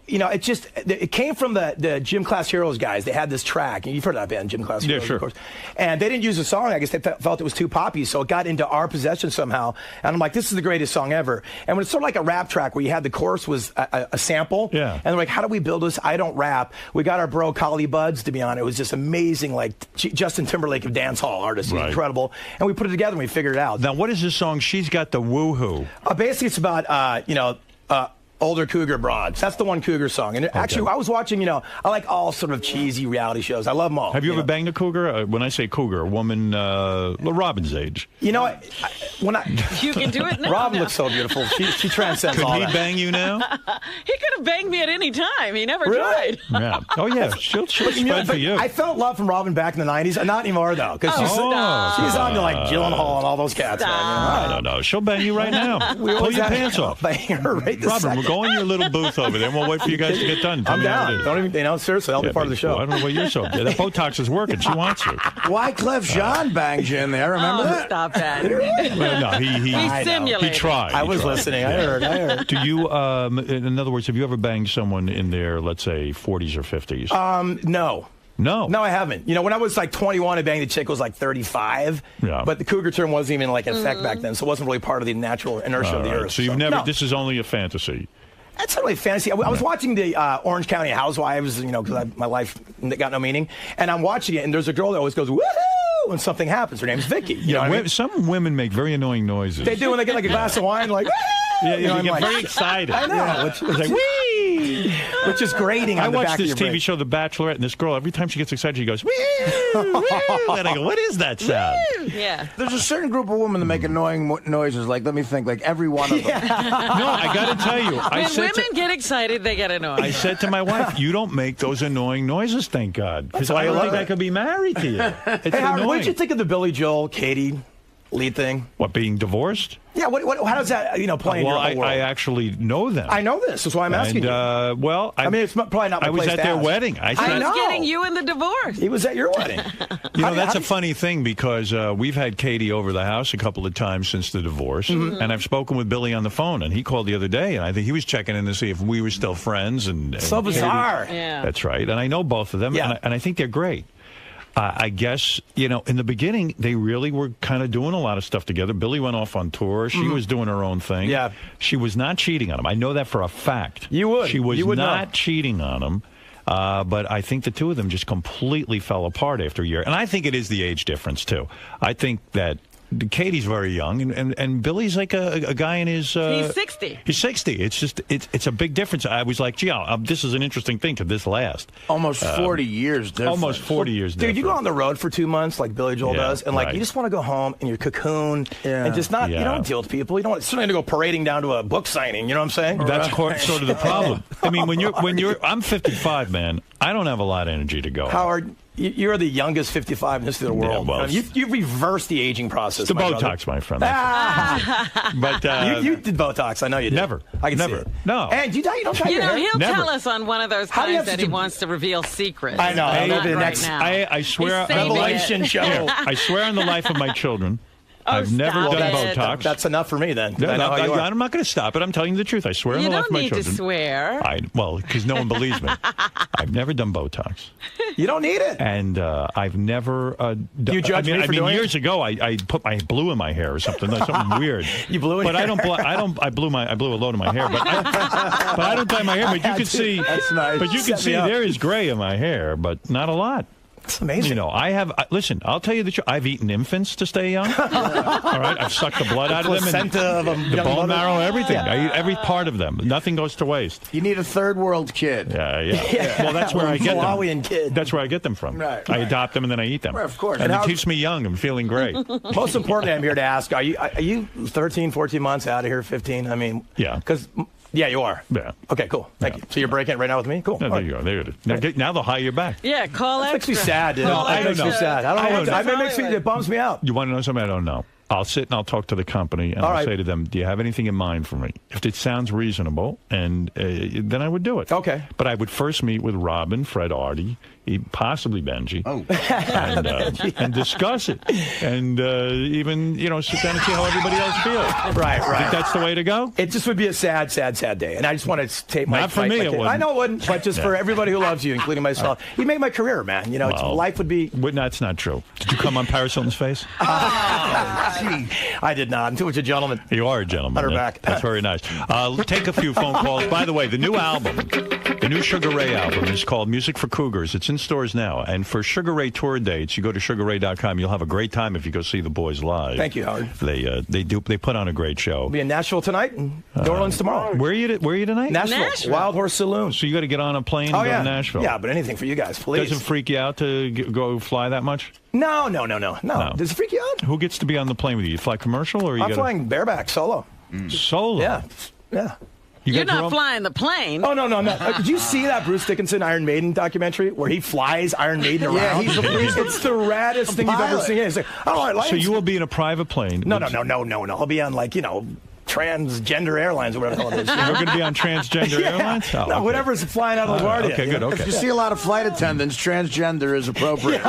you know, it came from the Gym Class Heroes guys. They had this track, and you've heard of that band, Gym Class Heroes, of course. And they didn't use the song. I guess they felt it was too poppy, so it got into our possession somehow. And I'm like, this is the greatest song ever. And when it's sort of like a rap track where you had the chorus was a sample. Yeah. And they're like, how do we build this? I don't rap. We got our bro Collie Buds to be on it. It was just amazing, like Justin Timberlake of dance hall artists. He's incredible. And we put it together and we figured it out. Now, what is this song? She's got the woohoo. Basically, it's about older Cougar broads. That's the one Cougar song. And actually, I was watching, I like all sort of cheesy reality shows. I love them all. Have you ever banged a Cougar? When I say Cougar, a woman Robin's age. You know, when you can do it now. Robin looks so beautiful. She transcends all that. Could he bang you now? He could have banged me at any time. He never tried. Yeah. Oh, yeah. She'll spread for you. I felt love from Robin back in the 90s. Not anymore, though. Because she's on to like Gyllenhaal and all those cats. No. She'll bang you right now. Pull your pants off. Bang her right this Robin, second. Go in your little booth over there, and we'll wait for you guys to get done. I'm down. Don't even, seriously, I'll be part of the show. I don't know what you're so. Yeah, that Botox is working. She wants you. Wyclef Jean banged you in there. Remember that? Stop that. Well, no, he simulated. He tried. I was listening. I heard. Do you, in other words, have you ever banged someone in their, let's say, 40s or 50s? No. No, I haven't. When I was like 21, I banged a chick who was like 35. Yeah. But the Cougar term wasn't even like in effect back then, so it wasn't really part of the natural inertia of the earth. So you've never. No. This is only a fantasy. That's not really fantasy. I was watching the Orange County Housewives, because my life got no meaning. And I'm watching it, and there's a girl that always goes, woohoo, when something happens. Her name's Vicky. You know what I mean? Some women make very annoying noises. They do when they get like a glass of wine, like, woohoo! Yeah, they get very excited. I know. Yeah. Which is like, wee! Which is grating on the back of your I watched this TV show, The Bachelorette, and this girl, every time she gets excited, she goes, wee! And I go, what is that sound? Yeah. There's a certain group of women that make annoying noises. Like, let me think, like every one of them. No, I got to tell you. When women get excited, they get annoyed. I said to my wife, you don't make those annoying noises, thank God. Because I don't think I could be married to you. It's Howard, what did you think of the Billy Joel, Katie lead thing? What, being divorced? Yeah, how does that, play in your whole world? I actually know them. I know this. That's why I'm asking you. I mean, it's probably not my I was place at to their ask. wedding. I was getting you in the divorce. He was at your wedding. That's a funny thing because we've had Katie over the house a couple of times since the divorce, and I've spoken with Billy on the phone, and he called the other day, and I think he was checking in to see if we were still friends. And so bizarre. Yeah. That's right. And I know both of them, and I think they're great. I guess, in the beginning, they really were kind of doing a lot of stuff together. Billy went off on tour. She was doing her own thing. Yeah. She was not cheating on him. I know that for a fact. You would. She was not know. cheating on him. But I think the two of them just completely fell apart after a year. And I think it is the age difference, too. I think that Katie's very young, and Billy's like a guy in his... he's 60. He's 60. It's just, it's a big difference. I was like, gee, this is an interesting thing. Could this last? Almost 40 years difference. Almost 40 years difference. Dude, you go on the road for 2 months like Billy Joel does, and like you just want to go home in your cocoon and just not, you don't deal with people. You don't certainly to go parading down to a book signing. You know what I'm saying? That's sort of the problem. I mean, I'm 55, man. I don't have a lot of energy to go. Howard, you're the youngest 55 in the history of the world. Yeah, well, you reversed the aging process. It's the Botox, my friend. But you did Botox. I know you did. Never. I can never. see it. No. And you don't cut your hair? He'll Never. tell us on one of those times that he wants to reveal secrets. I know. But not Maybe the right next- now. I swear, Revelation show. I swear on the life of my children, I've never stop done it. Botox. That's enough for me then. No, I know how you are. I'm not going to stop it. I'm telling you the truth. I swear on You the life don't of my need to children. swear. Well, because no one believes me. I've never done Botox. You don't need it. And I've never done. You judge me for doing years ago, I put my blue in my hair or something. Something weird. You blew in but your I don't. I blew a load of my hair, but I don't dye my hair. But you can see. That's nice. But you can see there is gray in my hair, but not a lot. It's amazing. You know, listen, I'll tell you the truth. I've eaten infants to stay young. All right? I've sucked the blood out of them. Placenta of a the young bone mother. marrow, everything. I eat every part of them. Nothing goes to waste. You need a third world kid. Yeah. Well, that's where I get them. Malawian kid. That's where I get them from. Right. I adopt them and then I eat them. Right, of course. And And it keeps me young and feeling great. Most importantly, I'm here to ask, are you 13, 14 months out of here, 15? I mean, Yeah. Because, yeah, you are. Yeah. Okay, cool. Thank you. So you're breaking it right now with me? Cool. No, there you go. There it is. Now they'll hire you back. Yeah, call That makes extra. me sad, dude. No, I That don't makes me know. sad. I don't know. I don't know. It bums me out. You want to know something I don't know? I'll sit and I'll talk to the company and All I'll right. say to them, do you have anything in mind for me? If it sounds reasonable, and then I would do it. Okay. But I would first meet with Robin, Fred Artie, possibly Benji, and discuss it. And even, sit down and see how everybody else feels. Right. Think that's the way to go? It just would be a sad, sad, sad day. And I just want to take my... Not for me, it wouldn't. I know it wouldn't, but just for everybody who loves you, including myself. You made my career, man. Life would be... That's not true. Did you come on Paris Hilton's face? I did not. I'm too much a gentleman. You are a gentleman. Put her back. That's very nice. Take a few phone calls. By the way, the new album, the new Sugar Ray album is called Music for Cougars. It's in stores now. And for Sugar Ray tour dates, you go to sugarray.com. You'll have a great time if you go see the boys live. Thank you, Howard. They put on a great show. We'll be in Nashville tonight and New Orleans tomorrow. Where are you tonight? Nashville. Wild Horse Saloon. So you got to get on a plane and Oh, go yeah. to Nashville. Yeah, but anything for you guys, please. Doesn't freak you out to go fly that much? No. Does it freak you out? Who gets to be on the plane with you? You fly commercial or you I'm flying bareback solo. solo? Yeah. You're got your not own- flying the plane. Oh, no. Did you see that Bruce Dickinson Iron Maiden documentary where he flies Iron Maiden around? Yeah, he's a police- It's the raddest thing you've ever pilot. seen. It's like, I like So you will be in a private plane. No. I'll be on, transgender airlines or whatever the hell it is. You're going to be on transgender airlines? Oh, No, okay. whatever's flying out of LaGuardia. Okay, good. If you Okay. see a lot of flight attendants, transgender is appropriate.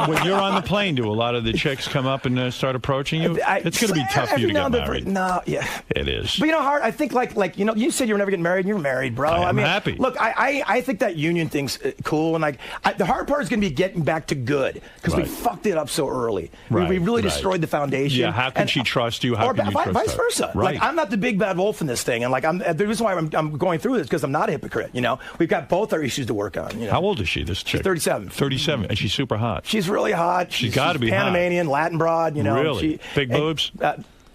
When you're on the plane, do a lot of the chicks come up and start approaching you? It's going to be tough for you to get married. No, yeah. It is. But Hart, I think you said you were never getting married, and you're married, bro. I'm mean, happy. Look, I think that union thing's cool, and the hard part is going to be getting back to good because we Right. fucked it up so early. Right, We really right. destroyed the foundation. Yeah, how can she trust you? How or can you trust vice her? versa. Right. I'm not the big bad wolf in this thing, and the reason why I'm going through this because I'm not a hypocrite. We've got both our issues to work on. How old is she, this chick? She's 37. 37, and she's super hot. She's really hot. She's gotta be hot. Panamanian, Latin broad. Really? Big boobs?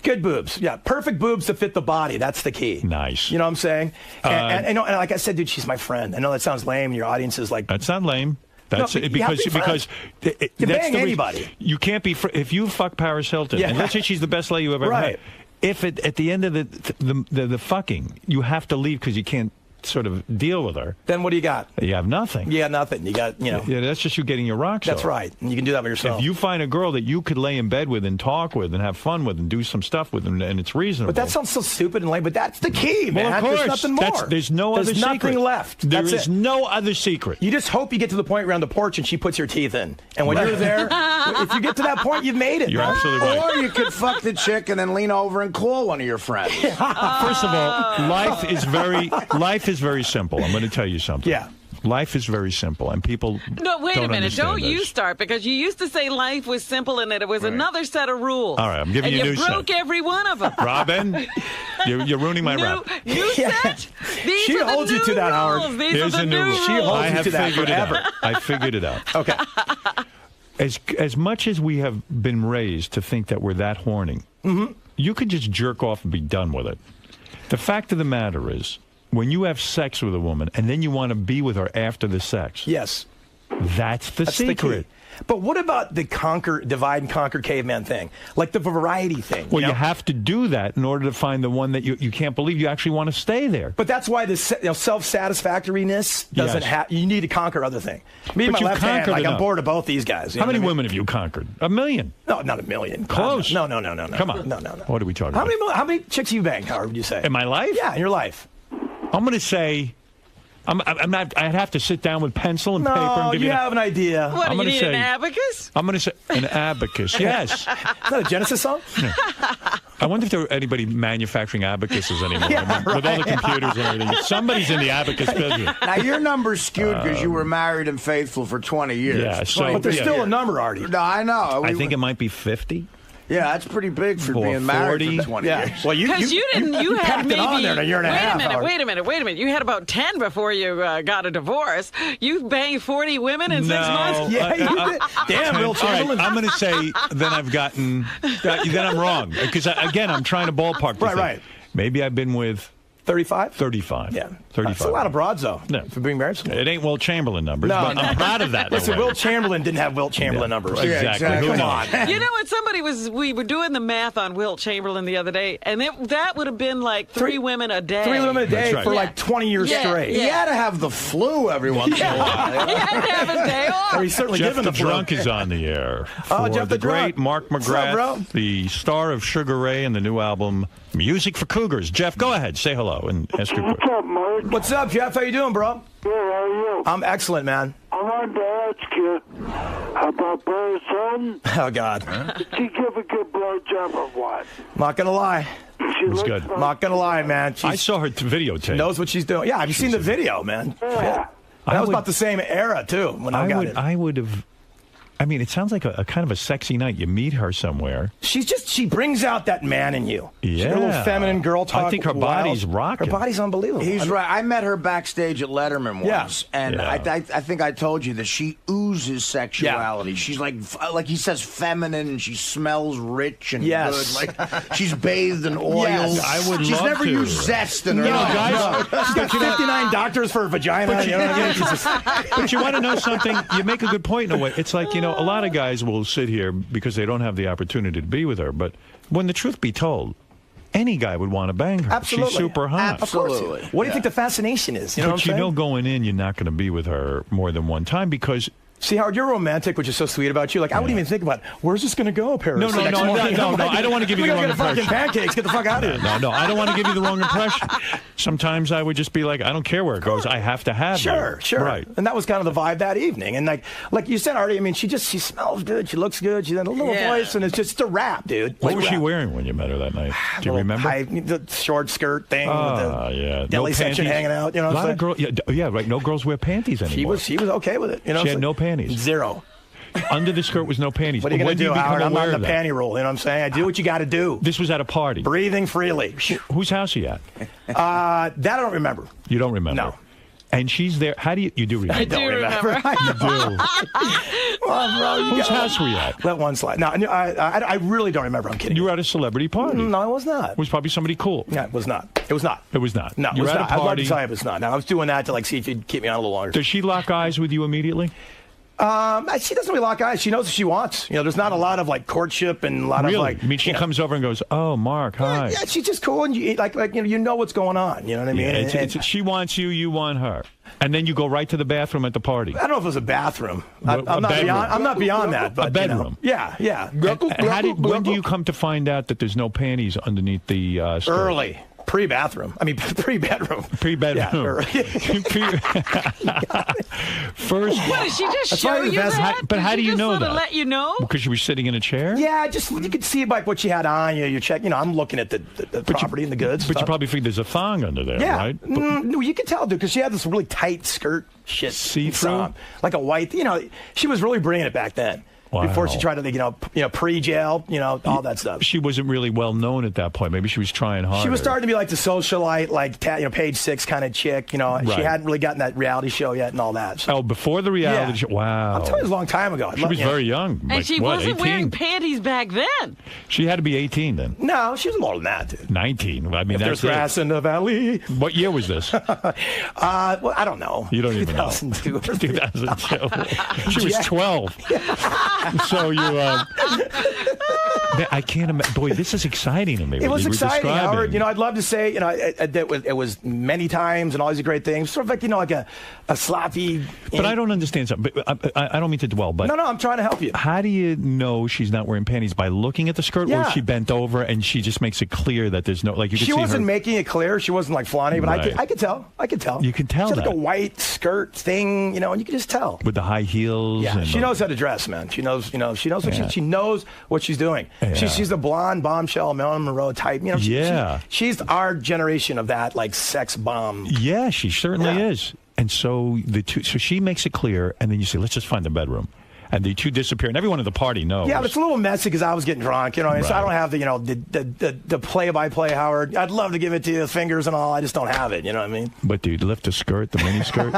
Good boobs. Yeah, perfect boobs to fit the body. That's the key. Nice. You know what I'm saying? And like I said, dude, she's my friend. I know that sounds lame, and your audience is like. That's not lame. That's No, it, you have because to be because You that's bang the anybody. You can't be if you fuck Paris Hilton, Yeah. and let's say she's the best lady you've ever Right. met. If at the end of the fucking, you have to leave because you can't sort of deal with her. Then what do you got? You have nothing. You got nothing. You got Yeah, that's just you getting your rocks That's off. right. And you can do that by yourself. If you find a girl that you could lay in bed with and talk with and have fun with and do some stuff with and it's reasonable. But that sounds so stupid and lame. But that's the key, man. Well, of course. There's nothing more. There's no other There's secret. nothing left. There That's is it. no other secret. You just hope you get to the point around the porch and she puts her teeth in. And when you're there, if you get to that point, you've made it. You're absolutely right. Or you could fuck the chick and then lean over and call one of your friends. First of all, life is very simple. I'm going to tell you something. Yeah. Life is very simple, and people No, wait don't a minute. understand Don't you this. start, because you used to say life was simple and that it was another set of rules. All right, I'm giving and you a new set. broke every one of them. Robin, you're ruining my rap. New set? These She are the holds you new to that, rules. Howard. These Here's are the a new new rule. rules. She holds I you have to that figured it forever. out. I figured it out. Okay. as much as we have been raised to think that we're that horny, you could just jerk off and be done with it. The fact of the matter is, when you have sex with a woman and then you want to be with her after the sex, yes, that's the secret. But what about the divide and conquer caveman thing? Like the variety thing? Well, you have to do that in order to find the one that you can't believe you actually want to stay there. But that's why the self-satisfactoriness doesn't have... You need to conquer other thing. Me and my left hand, I'm bored of both these guys. How many women have you conquered? 1 million? No, not 1 million. Close. No. Come on. No. What are we talking about? How many chicks have you banged, Howard, would you say? In my life? Yeah, in your life. I'm going to say... I'm not. I'd have to sit down with pencil and paper. No, and you have an idea. What, do you need an abacus? I'm going to say an abacus, yes. Is that a Genesis song? Yeah. I wonder if there were anybody manufacturing abacuses anymore. With all the computers and everything. Somebody's in the abacus business. Now, your number's skewed because you were married and faithful for 20 years. Yeah, but there's still a number, Artie. No, I know. I think it might be 50. Yeah, that's pretty big for being married for 20 years. Well, you had maybe on there in a year and a half. Wait a minute. You had about 10 before you got a divorce. You banged 40 women in 6 months? Yeah, you did. Damn, Will Chamberlain. I'm going to say then I've gotten... Then I'm wrong. Because, again, I'm trying to ballpark this. Right. Maybe I've been with... 35? 35. Yeah. 35. That's a lot of broads, though, for being married. It ain't Will Chamberlain numbers, but I'm proud of that. Listen, Will Chamberlain didn't have Wilt Chamberlain numbers. Exactly. Come on. You know what? We were doing the math on Wilt Chamberlain the other day, and that would have been like 3 women a day. 3 women a day for like 20 years straight. He had to have the flu every once in a while. He had to have a day off. He's certainly Jeff given the the flu. Drunk is on the air. For Jeff the great Drunk. Mark McGrath, the star of Sugar Ray and the new album Music for Cougars. Jeff, go ahead, say hello and ask your question. What's up, Mark? What's up, Jeff? How you doing, bro? Good, how are you? I'm excellent, man. I wanted to ask you about Paris Hilton. Oh, God. Did she give a good blowjob or what? Not going to lie. She was looks good. like- Not going to lie, man. I saw her videotape. Knows what she's doing. Yeah, have you seen the video, man? Yeah. That was about the same era, too, when I got it. I would have... I mean, it sounds like a kind of a sexy night. You meet her somewhere. She brings out that man in you. Yeah. She's got a little feminine girl talk. I think her body's rocking. Her body's unbelievable. He's right. I met her backstage at Letterman once, and I think I told you that she oozes sexuality. Yeah. She's like he says, feminine, and she smells rich and good. Like she's bathed in oils. Yes. I would She's love never to. used zest in her guys. She's got 59 doctors for her vagina. You know what I mean? But you want to know something? You make a good point in a way. It's like, a lot of guys will sit here because they don't have the opportunity to be with her. But when the truth be told, any guy would want to bang her. Absolutely. She's super hot. Absolutely. What do you think the fascination is? You know but what I'm saying? going in, you're not going to be with her more than one time because... See, Howard, you're romantic, which is so sweet about you. Like, I wouldn't even think about, where's this going to go, Paris? No. I don't want to give you the wrong impression. Fucking pancakes. Get the fuck out of here. No. I don't want to give you the wrong impression. Sometimes I would just be like, I don't care where it goes. I have to have Sure. Right. And that was kind of the vibe that evening. And like you said, Artie, I mean, she smells good. She looks good. She had a little voice, and it's just a rap, dude. What was she wearing when you met her that night? Do you remember? The short skirt thing with the deli section hanging out. You know what I'm saying? Yeah, right. No girls wear panties anymore. She was okay with it. You know, she had no panties. Zero. Under the skirt was no panties. What are you going to do, Howard? I'm not in the panty rule. You know what I'm saying? I do what you got to do. This was at a party. Breathing freely. Whose house are you at? That I don't remember. You don't remember? No. And she's there. How do you do remember? I do remember. You do. Well, bro, Whose house were you at? Let one slide. No, I really don't remember. I'm kidding. You were at a celebrity party. No, I was not. It was probably somebody cool. No, it was not. It was not. It was not. No, it you was were not. at a I'd love party. to tell you it was not. Now, I was doing that to see if you'd keep me on a little longer. Does she lock eyes with you immediately? She doesn't really lock eyes. She knows what she wants. There's not a lot of courtship and a lot of I mean, she comes over and goes, "Oh, Mark, hi." Yeah, she's just cool, and you know what's going on. You know what I mean? Yeah, she wants you, you want her, and then you go right to the bathroom at the party. I don't know if it was a bathroom. I'm bedroom. not beyond that. But, a bedroom. Yeah. And when do you come to find out that there's no panties underneath the skirt? Early. Pre-bathroom. I mean, pre-bedroom. Pre-bedroom. First. What, did she just show you that? But how do you know that? Let you know? Because she was sitting in a chair? Yeah, just you could see what she had on. You check. I'm looking at the property and the goods. But you probably think there's a thong under there, right? No, you could tell, dude, because she had this really tight skirt shit. See-through? Like a white, she was really bringing it back then. before she tried to, pre-jail, all that stuff. She wasn't really well known at that point. Maybe she was trying hard. She was starting to be like the socialite, like Page 6 kind of chick. She hadn't really gotten that reality show yet and all that. So. Oh, before the reality show. Wow. I'm telling you, it was a long time ago. She was very young. And she wasn't wearing panties back then. She had to be 18 then. No, she was more than that, dude. 19. I mean, there's grass in the valley. What year was this? Well, I don't know. You don't even know. 2002. 2002. She was 12. So you, I can't imagine. Boy, this is exciting to me. It was exciting, Howard. I'd love to say, it was many times and all these great things. Sort of like, a sloppy. But I don't understand something. But I don't mean to dwell. But no, I'm trying to help you. How do you know she's not wearing panties? By looking at the skirt, or is she bent over and she just makes it clear that there's no you can see she wasn't making it clear. She wasn't like flaunting, but I could tell. You can tell. She had like a white skirt thing, and you can just tell with the high heels. Yeah, she knows how to dress, man. She knows, she knows she knows what she's doing. Yeah. She's a blonde bombshell, Marilyn Monroe type. She's our generation of that like sex bomb. Yeah, she certainly is. And so so she makes it clear, and then you say, let's just find the bedroom. And the two disappear, and everyone at the party knows. Yeah, but it's a little messy because I was getting drunk, so I don't have the play-by-play, Howard. I'd love to give it to you, the fingers and all. I just don't have it, you know what I mean? But do you lift the skirt, the mini skirt?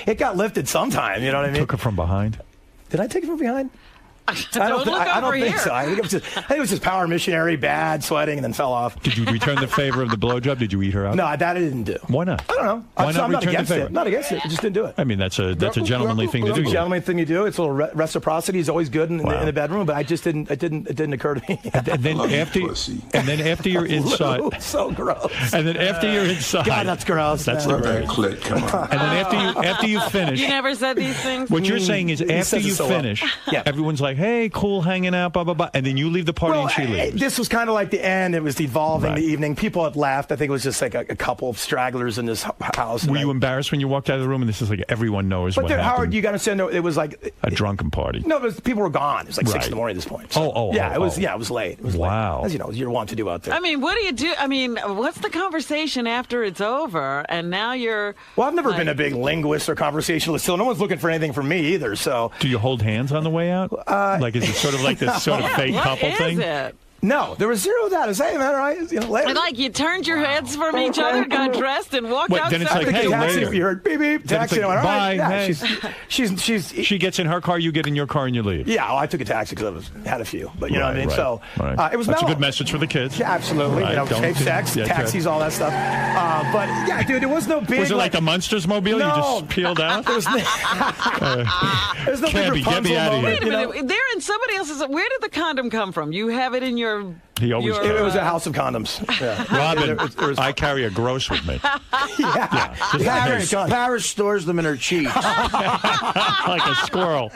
It got lifted sometime, you know what I mean? Took her from behind? Did I take it from behind? I don't think so. I think it was just power missionary, bad, sweating, and then fell off. Did you return the favor of the blowjob? Did you eat her out? No, that I didn't do. Why not? I don't know. I'm not against it. Not against it. I just didn't do it. I mean, that's a gentlemanly thing to do. It's a gentlemanly thing to do. It's a little reciprocity is always good in the bedroom, but I just didn't. It didn't occur to me. And then after you're inside, so gross. And then after you're inside, God, that's gross. That's the clit. Come on. And then after you finish, you never said these things. What you're saying is after you finish, everyone's like, "Hey, cool, hanging out, blah blah blah," and then you leave the party and she leaves. This was kind of like the end. It was evolving the evening. People had left. I think it was just like a couple of stragglers in this house. Were you embarrassed when you walked out of the room? And this is like everyone knows what happened. Howard, you got to understand, it was like a drunken party. No, people were gone. It was like 6 in the morning at this point. So, it was late. It was wow. Late. As you know, you're want to do out there. I mean, what do you do? I mean, what's the conversation after it's over? And now you're. Well, I've never been a big linguist or conversationalist, so no one's looking for anything from me either. So. Do you hold hands on the way out? Like, is it sort of like this sort of fake couple thing? What is it? No, there was zero of that. I was saying, man, right? Later. And like you turned your heads from each other, got dressed, and walked outside. Then it's like, hey, later. You heard beep beep, taxi. Like, bye. Yeah, hey. She gets in her car, you get in your car, and you leave. Yeah, well, I took a taxi because I had a few, but you know what I mean. Right, so it was. That's a good message for the kids. Yeah, absolutely. Right, safe sex, taxis, all that stuff. But yeah, dude, there was no big. Was it like the Munsters mobile? No. You just peeled out. There was no big Rapunzel moment. Wait a minute. They're in somebody else's. Where did the condom come from? You have it in your. He always it was a house of condoms. Yeah. Robin, I carry a gross with me. Paris stores them in her cheeks. Like a squirrel.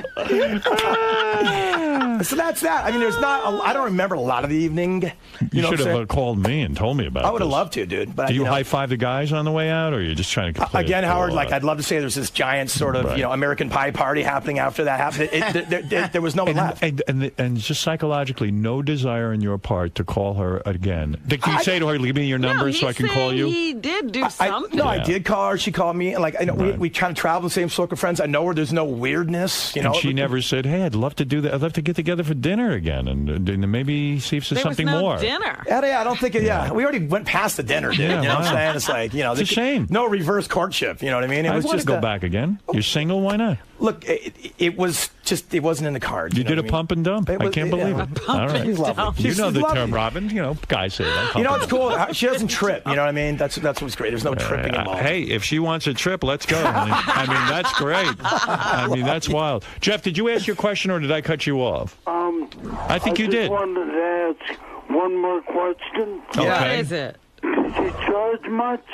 So that's that. I mean, I don't remember a lot of the evening. You should have called me and told me about it. I would have loved to, dude. But do you high-five the guys on the way out, or are you just trying to play again, Howard, I'd love to say there's this giant sort of American Pie party happening after that happened. There was no one left. And just psychologically, no desire on your part to call her again. Did you say to her, "Leave me your number so I can call you"? He did do something. I did call her. She called me, and I know we kind of travel the same circle of friends. I know her. There's no weirdness, And she never said, "Hey, I'd love to do that. I'd love to get together for dinner again, and maybe see if there's something more." Dinner. Yeah, I don't think. Yeah, we already went past the dinner, dude. You know what I'm saying? It's like it's a shame. No reverse courtship. You know what I mean? I want to go back again. You're single. Why not? Look, it wasn't in the cards. You did a pump and dump. I can't believe it. All right. She's lovely. You know the term, Robin. Guys say that. It's cool. She doesn't trip. You know what I mean? That's what's great. There's no tripping involved. Hey, if she wants a trip, let's go. I mean, that's great. I mean, that's wild. Jeff, did you ask your question or did I cut you off? I think you did. I wanted to ask one more question. Okay. What is it? Does she charge much?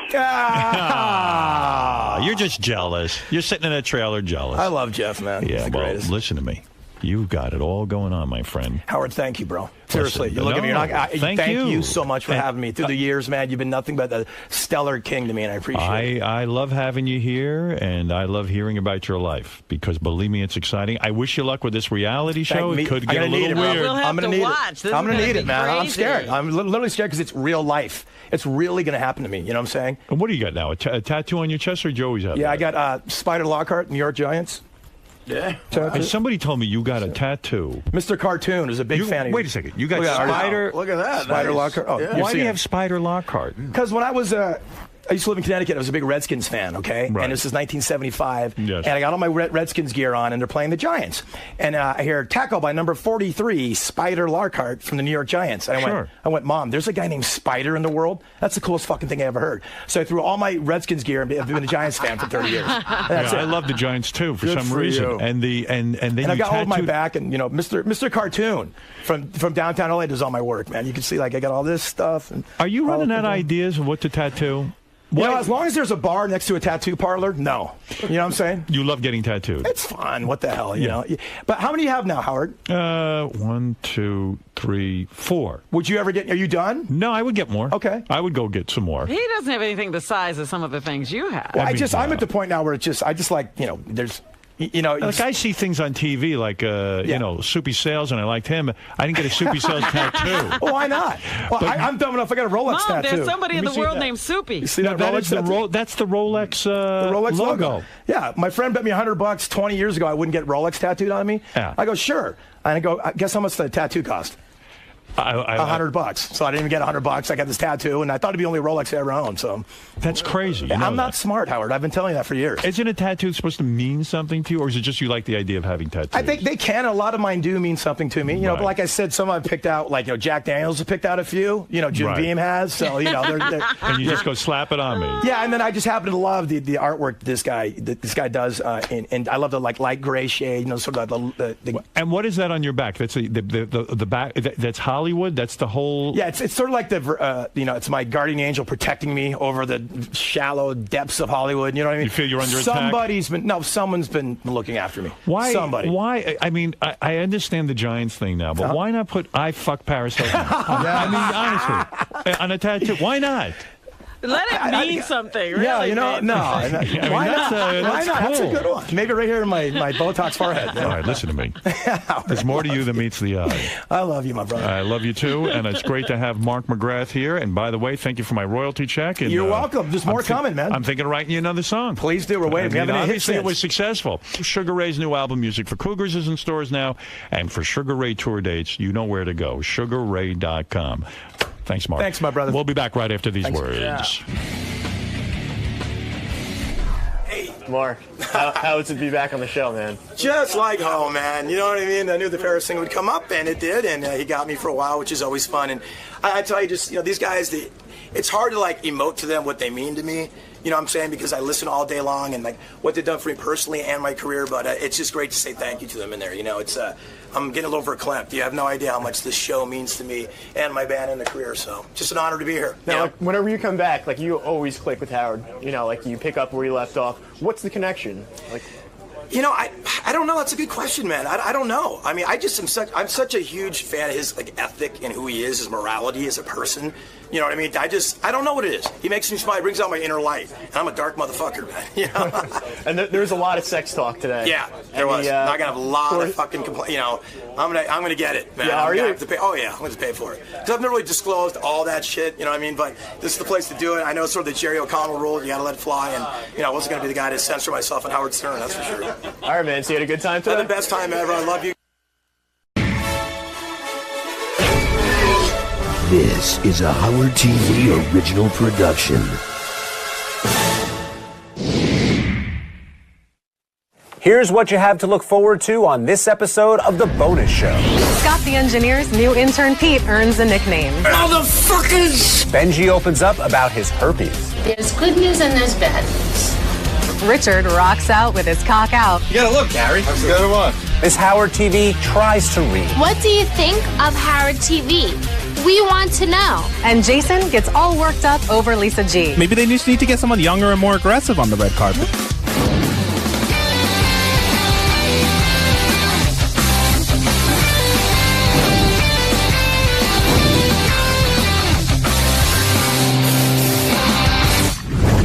You're just jealous. You're sitting in a trailer jealous. I love Jeff, man. Yeah, He's the greatest. Listen to me. You've got it all going on, my friend. Howard, thank you, bro. Seriously, you look at me. Thank you so much for having me through the years, man. You've been nothing but a stellar king to me, and I appreciate it. I love having you here, and I love hearing about your life because, believe me, it's exciting. I wish you luck with this reality show. It could get a little weird. We'll have to watch. I'm going to need it, man. I'm scared. I'm literally scared because it's real life. It's really going to happen to me. You know what I'm saying? And what do you got now? A tattoo on your chest or Joey's out? Yeah, I got Spider Lockhart, New York Giants. Yeah. And somebody told me you got a tattoo. Mr. Cartoon is a big fan of. Wait a second. You got Spider. Look at that. Spider Nice. Lockhart. Oh, Yeah. Why do you have Spider Lockhart? Because when I used to live in Connecticut. I was a big Redskins fan, okay? Right. And this is 1975. Yes. And I got all my Redskins gear on, and they're playing the Giants. And I hear tackle by number 43, Spider Lockhart from the New York Giants. And I went, Mom, there's a guy named Spider in the world? That's the coolest fucking thing I ever heard. So I threw all my Redskins gear, and I've been a Giants fan for 30 years. That's it. I love the Giants, too, for Good some for reason. you. And then I got all of my back, and, Mr. Cartoon from downtown LA does all my work, man. You can see, I got all this stuff. And Are you running out of ideas of what to tattoo? As long as there's a bar next to a tattoo parlor, no. You know what I'm saying? You love getting tattooed. It's fun. What the hell, you know? But how many do you have now, Howard? 1, 2, 3, 4. Would you ever get? Are you done? No, I would get more. Okay. I would go get some more. He doesn't have anything the size of some of the things you have. Well, I'm at the point now where I just like, there's. Like I see things on TV like, Soupy Sales, and I liked him. I didn't get a Soupy Sales tattoo. Well, why not? Well, I'm dumb enough. I got a Rolex Mom, tattoo. there's somebody in the world named Soupy. You see No, that Rolex tattoo? that's the Rolex, The Rolex logo. Yeah, my friend bet me $100 20 years ago I wouldn't get Rolex tattooed on me. Yeah. I go, sure. And I go, guess how much the tattoo cost? $100. So I didn't even get $100. I got this tattoo, and I thought it'd be the only Rolex I ever owned. So That's crazy. You know I'm not that. smart, Howard. I've been telling you that for years. Isn't a tattoo supposed to mean something to you, or is it just you like the idea of having tattoos? I think they can. A lot of mine do mean something to me. But like I said, some I've picked out, like Jack Daniels has picked out a few. Jim Right. Beam has. So they're and you just go slap it on me. yeah. And then I just happen to love the artwork this guy does, and I love the light gray shade. Sort of the And what is that on your back? That's the back. That's Hollywood. That's the whole. Yeah, it's sort of like it's my guardian angel protecting me over the shallow depths of Hollywood. You know what I mean? You feel you're under attack? Someone's been looking after me. Why? Somebody. Why? I mean, I understand the Giants thing now, but why not put "I fuck Paris Hilton"? I mean, honestly, on a tattoo. Why not? Let it mean something. Really, Yeah, no. I mean, Why that's not? Why not? That's a cool. good one. Maybe right here in my Botox forehead. All right, listen to me. There's more to you than meets the eye. I love you, my brother. I love you too, and it's great to have Mark McGrath here. And by the way, thank you for my royalty check. And, You're welcome. There's more coming, man. I'm thinking of writing you another song. Please do. We're waiting. We haven't hit obviously, it since. was successful. Sugar Ray's new album, Music for Cougars, is in stores now, and for Sugar Ray tour dates, you know where to go. SugarRay.com. Thanks, Mark. Thanks, my brother. We'll be back right after these Thanks. words. Yeah. Mark, how is it to be back on the show, man? Just like home, man. You know what I mean? I knew the Paris thing would come up, and it did, and he got me for a while, which is always fun. And I tell you, just these guys, it's hard to emote to them what they mean to me. You know what I'm saying? Because I listen all day long and what they've done for me personally and my career. But it's just great to say thank you to them in there. It's I'm getting a little verklempt. You have no idea how much this show means to me and my band and the career. So just an honor to be here. Now, whenever you come back, you always click with Howard. You pick up where you left off. What's the connection? I don't know. That's a good question, man. I don't know. I mean, I'm such a huge fan of his ethic and who he is, his morality as a person. You know what I mean? I don't know what it is. He makes me smile. He brings out my inner light. And I'm a dark motherfucker, man. And there's a lot of sex talk today. Yeah, there was. I'm gonna have a lot of fucking complaints. I'm gonna get it, man. Yeah, are you? Have to pay. Oh yeah, I'm gonna pay for it. Because I've never really disclosed all that shit. You know what I mean? But this is the place to do it. I know it's sort of the Jerry O'Connell rule. You gotta let it fly. And I wasn't gonna be the guy to censor myself on Howard Stern. That's for sure. All right, man. So you had a good time today? I had the best time ever. I love you. This is a Howard TV original production. Here's what you have to look forward to on this episode of The Bonus Show. Scott the engineer's new intern Pete earns a nickname. Motherfuckers! Benji opens up about his herpes. There's good news and there's bad news. Richard rocks out with his cock out. You gotta look, Gary. That's a good one. Miss Howard TV tries to read. What do you think of Howard TV? We want to know. And Jason gets all worked up over Lisa G. Maybe they just need to get someone younger and more aggressive on the red carpet.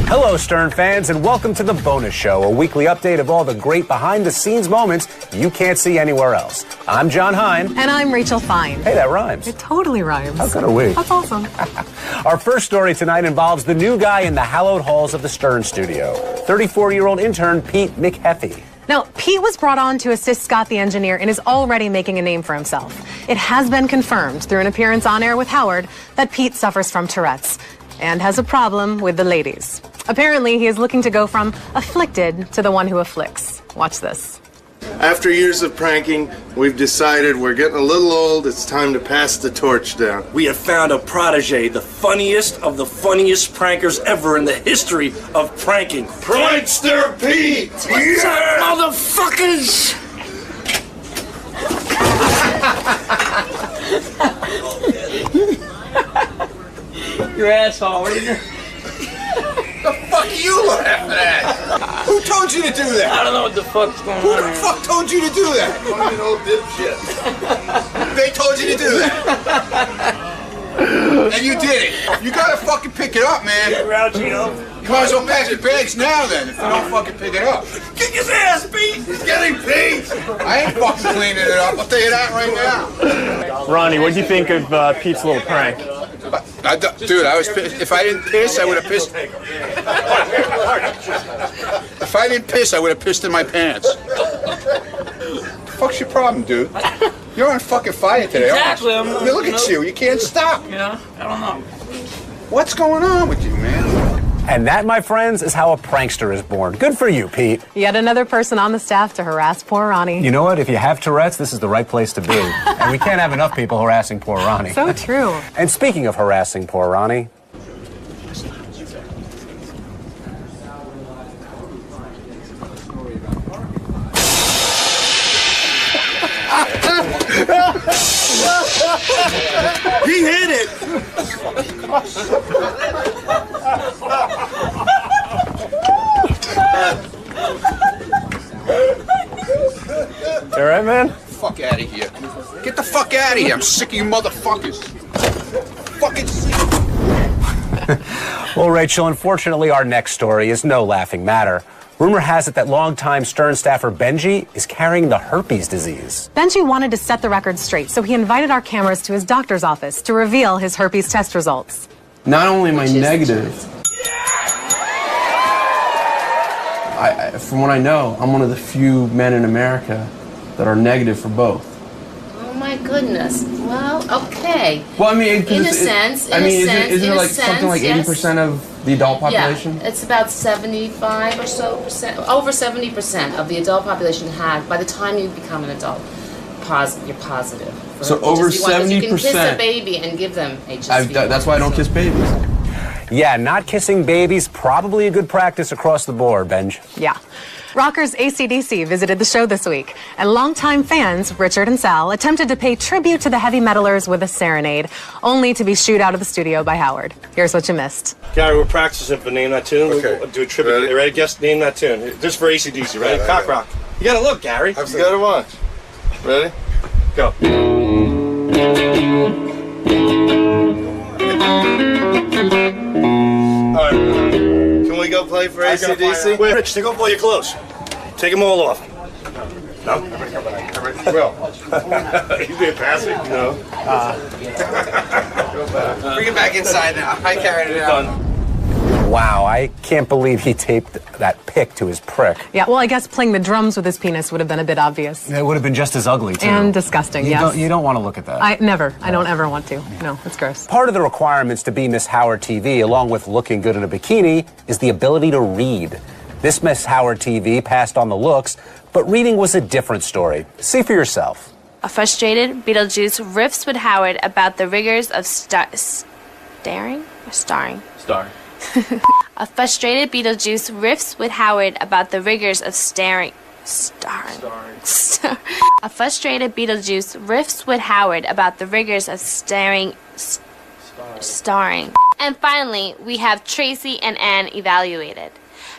Hello, Stern fans, and welcome to The Bonus Show, a weekly update of all the great behind-the-scenes moments you can't see anywhere else. I'm John Hine. And I'm Rachel Fine. Hey, that rhymes. It totally rhymes. How good are we? That's awesome. Our first story tonight involves the new guy in the hallowed halls of the Stern studio, 34-year-old intern Pete McHeffy. Now, Pete was brought on to assist Scott the engineer and is already making a name for himself. It has been confirmed through an appearance on air with Howard that Pete suffers from Tourette's and has a problem with the ladies. Apparently, he is looking to go from afflicted to the one who afflicts. Watch this. After years of pranking, we've decided we're getting a little old. It's time to pass the torch down. We have found a protege, the funniest of the funniest prankers ever in the history of pranking. Prankster Pete! What's up, motherfuckers? You asshole, isn't it? The fuck are you laughing at? Who told you to do that? I don't know what the fuck's going on. Who the fuck told you to do that? Fucking old dipshit. They told you to do that. And you did it. You gotta fucking pick it up, man. Get Rouchy up. You might as well pack your bags now then, if you don't fucking pick it up. Kick his ass, Pete! He's getting Pete! I ain't fucking cleaning it up, I'll tell you that right now. Ronnie, what do you think of Pete's little prank? Dude, I was pissed. If I didn't piss, I would have pissed. If I didn't piss, I would have pissed in my pants. What the fuck's your problem, dude? You're on fucking fire today. Exactly. I mean, look at you. You can't stop. You know, I don't know. What's going on with you, man? And that, my friends, is how a prankster is born. Good for you, Pete. Yet another person on the staff to harass poor Ronnie. You know what? If you have Tourette's, this is the right place to be. And we can't have enough people harassing poor Ronnie. So true. And speaking of harassing poor Ronnie, He hit it! All right, man? Fuck out of here. Get the fuck out of here. I'm sick of you motherfuckers. Fucking sick. well, Rachel, unfortunately, our next story is no laughing matter. Rumor has it that longtime Stern staffer Benji is carrying the herpes disease. Benji wanted to set the record straight, so he invited our cameras to his doctor's office to reveal his herpes test results. Not only am I negative, from what I know, I'm one of the few men in America that are negative for both. Oh my goodness. Well, okay. Well, I mean, in a sense, isn't it like something like 80% of the adult population? Yeah, it's about 75 or so percent, over 70% of the adult population have, by the time you become an adult, you're positive. So over 70%. You can kiss a baby and give them HSV. That's why I don't kiss babies. Yeah, not kissing babies, probably a good practice across the board, Benj. Yeah. Rockers AC/DC visited the show this week, and longtime fans, Richard and Sal, attempted to pay tribute to the heavy metalers with a serenade, only to be shooed out of the studio by Howard. Here's what you missed. Gary, we're practicing for Name That Tune. Okay. We'll do a tribute. Ready? You ready? Guess Name That Tune. Just for AC/DC, ready? Right, Cock rock. You gotta look, Gary. You gotta watch. Ready? Go. All right. Can we go play for AC/DC? Wait, Rich, take off all your clothes. Take them all off. No? Will. You being passive? No. Bring it back inside now. I carried it out. Done. Wow, I can't believe he taped that pic to his prick. Yeah, well, I guess playing the drums with his penis would have been a bit obvious. It would have been just as ugly, too. And disgusting, yes. You don't want to look at that. I don't ever want to. No, it's gross. Part of the requirements to be Miss Howard TV, along with looking good in a bikini, is the ability to read. This Miss Howard TV passed on the looks, but reading was a different story. See for yourself. A frustrated Beetlejuice riffs with Howard about the rigors of starring. A frustrated Beetlejuice riffs with Howard about the rigors of starring. A frustrated Beetlejuice riffs with Howard about the rigors of starring. And finally, we have Tracy and Anne evaluated.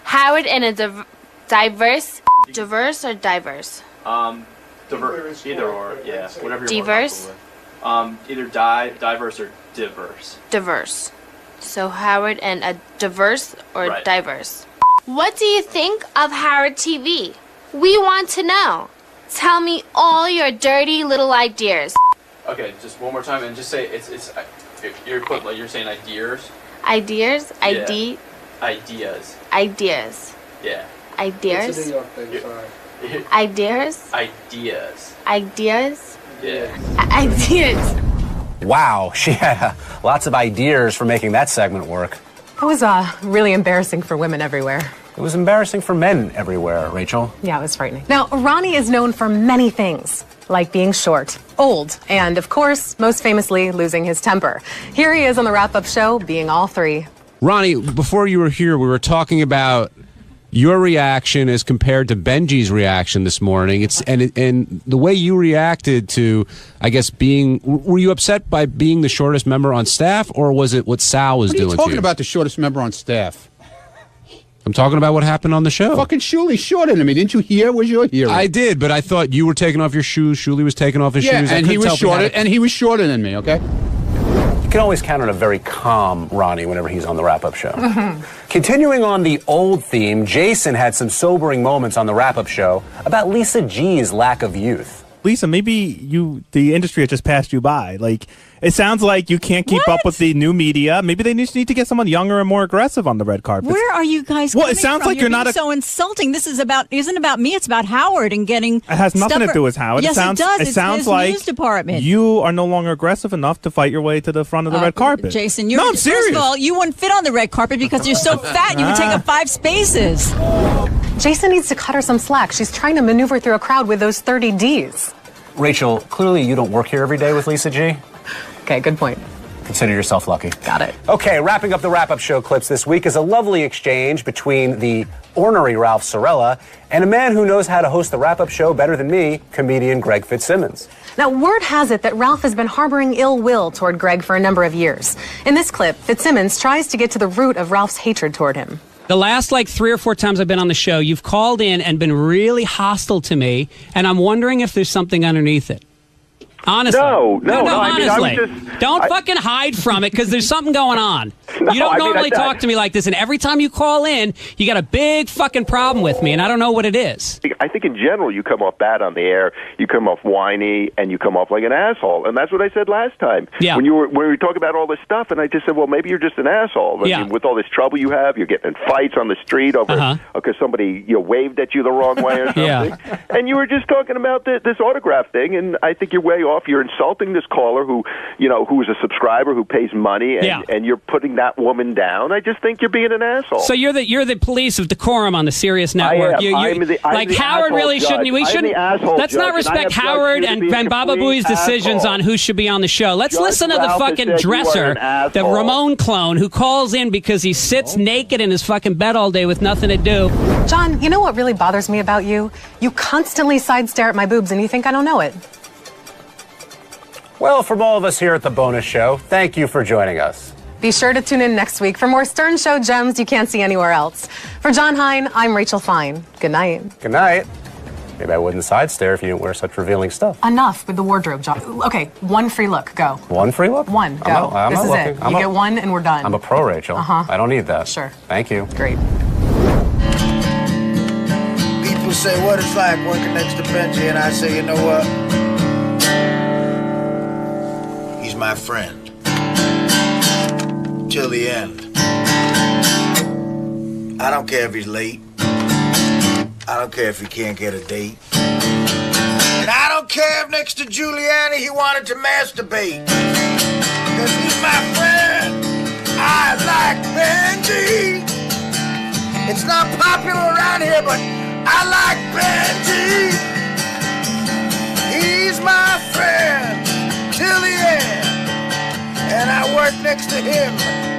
Howard in a diverse or diverse? Diverse, either or, yeah, whatever you're Diverse? Either diverse or diverse. Diverse. So Howard and a diverse or Right. diverse. What do you think of Howard TV? We want to know. Tell me all your dirty little ideas. Okay, just one more time and just say you're saying ideas. Ideas? Yeah. Ideas. Ideas. Yeah. Ideas? Ideas? Ideas. Ideas? Yeah. Ideas. Wow, she had lots of ideas for making that segment work. That was really embarrassing for women everywhere. It was embarrassing for men everywhere, Rachel. Yeah, it was frightening. Now, Ronnie is known for many things, like being short, old, and, of course, most famously, losing his temper. Here he is on the wrap-up show, being all three. Ronnie, before you were here, we were talking about your reaction as compared to Benji's reaction this morning. And the way you reacted to, I guess, were you upset by being the shortest member on staff, or was it what Sal was doing to you? What are you talking about, the shortest member on staff? I'm talking about what happened on the show. Fucking Shuley's shorter than me. Didn't you hear? Was your hearing? I did, but I thought you were taking off your shoes. Shuley was taking off his shoes. And he was shorter than me, okay? You can always count on a very calm Ronnie whenever he's on the wrap-up show. Continuing on the old theme, Jason had some sobering moments on the wrap-up show about Lisa G's lack of youth. Lisa, maybe the industry has just passed you by. Like, it sounds like you can't keep up with the new media. Maybe they just need to get someone younger and more aggressive on the red carpet. Where are you guys Well, coming it sounds from? like you're not so insulting. This isn't about me. It's about Howard and getting. It has nothing to do with Howard. Yes, it does. It's sounds his like news department. You are no longer aggressive enough to fight your way to the front of the red carpet. Jason, I'm serious. First of all, you wouldn't fit on the red carpet because you're so fat. You would take up 5 spaces. Jason needs to cut her some slack. She's trying to maneuver through a crowd with those 30 Ds. Rachel, clearly you don't work here every day with Lisa G. Okay, good point. Consider yourself lucky. Got it. Okay, wrapping up the wrap-up show clips this week is a lovely exchange between the ornery Ralph Sorella and a man who knows how to host the wrap-up show better than me, comedian Greg Fitzsimmons. Now, word has it that Ralph has been harboring ill will toward Greg for a number of years. In this clip, Fitzsimmons tries to get to the root of Ralph's hatred toward him. The last 3 or 4 times I've been on the show, you've called in and been really hostile to me, and I'm wondering if there's something underneath it. Honestly. No, honestly. I mean, don't fucking hide from it because there's something going on. You don't normally talk to me like this, and every time you call in, you got a big fucking problem with me, and I don't know what it is. I think in general you come off bad on the air, you come off whiny, and you come off like an asshole, and that's what I said last time. Yeah. When we were talking about all this stuff, and I just said, well, maybe you're just an asshole. I mean, with all this trouble you have, you're getting in fights on the street over because somebody waved at you the wrong way or something. And you were just talking about this autograph thing, and I think you're way off. You're insulting this caller who is a subscriber who pays money, and you're putting that woman down. I just think you're being an asshole. So you're the police of decorum on the Sirius network. I'm the Howard really judge. shouldn't. We shouldn't. Let's not respect Howard and Baba Booey's decisions on who should be on the show. Let's listen to the fucking dresser, the Ramon clone, who calls in because he sits naked in his fucking bed all day with nothing to do. John, you know what really bothers me about you? You constantly side stare at my boobs, and you think I don't know it. Well, from all of us here at The Bonus Show, thank you for joining us. Be sure to tune in next week for more Stern Show gems you can't see anywhere else. For John Hein, I'm Rachel Fine. Good night. Good night. Maybe I wouldn't side stare if you didn't wear such revealing stuff. Enough with the wardrobe, John. Okay, one free look. Go. One free look? One. Go. This is it. You get one and we're done. I'm a pro, Rachel. I don't need that. Sure. Thank you. Great. People say what it's like working next to Benji, and I say, you know what? He's my friend. Till the end. I don't care if he's late. I don't care if he can't get a date. And I don't care if next to Giuliani he wanted to masturbate. Because he's my friend. I like Benji. It's not popular around here, but I like Benji. He's my friend till the end. And I work next to him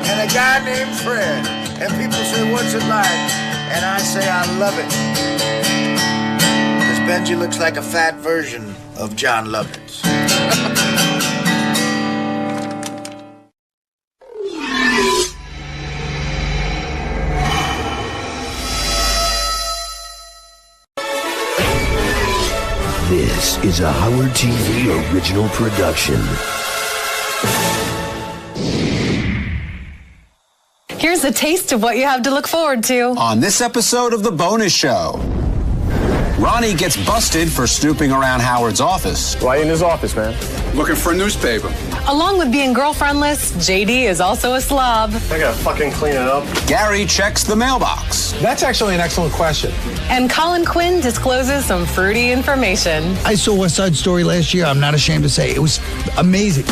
and a guy named Fred. And people say, what's it like? And I say, I love it. Because Benji looks like a fat version of John Lovitz. This is a Howard TV original production. Here's a taste of what you have to look forward to. On this episode of The Bonus Show, Ronnie gets busted for snooping around Howard's office. Why in his office, man? Looking for a newspaper. Along with being girlfriendless, JD is also a slob. I gotta fucking clean it up. Gary checks the mailbox. That's actually an excellent question. And Colin Quinn discloses some fruity information. I saw West Side Story last year. I'm not ashamed to say it was amazing.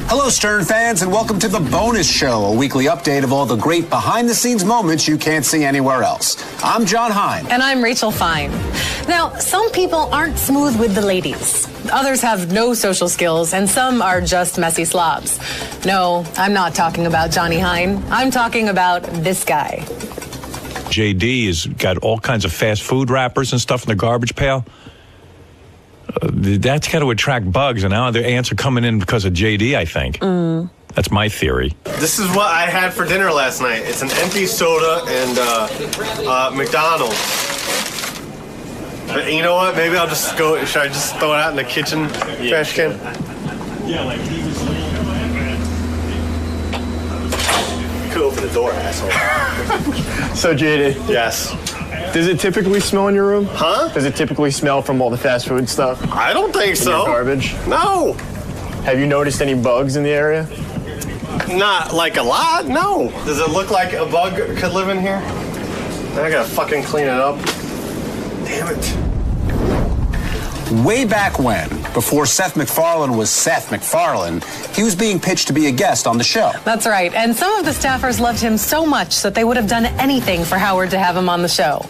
Hello, Stern fans, and welcome to The Bonus Show, a weekly update of all the great behind-the-scenes moments you can't see anywhere else. I'm John Hein. And I'm Rachel Fine. Now, some people aren't smooth with the ladies. Others have no social skills, and some are just messy slobs. No, I'm not talking about Johnny Hein. I'm talking about this guy. JD has got all kinds of fast food wrappers and stuff in the garbage pail. That's got to attract bugs, and now the ants are coming in because of JD, I think. That's my theory. This is what I had for dinner last night. It's an empty soda and McDonald's. But you know what? Maybe I'll just go. Should I just throw it out in the kitchen trash can? Yeah, like he was. You could open the door, asshole. So, JD. Yes. Does it typically smell in your room? Huh? Does it typically smell from all the fast food stuff? I don't think so. Garbage? No. Have you noticed any bugs in the area? Not like a lot, no. Does it look like a bug could live in here? I gotta fucking clean it up. Damn it. Way back when, before Seth MacFarlane was Seth MacFarlane, he was being pitched to be a guest on the show. That's right. And some of the staffers loved him so much that they would have done anything for Howard to have him on the show.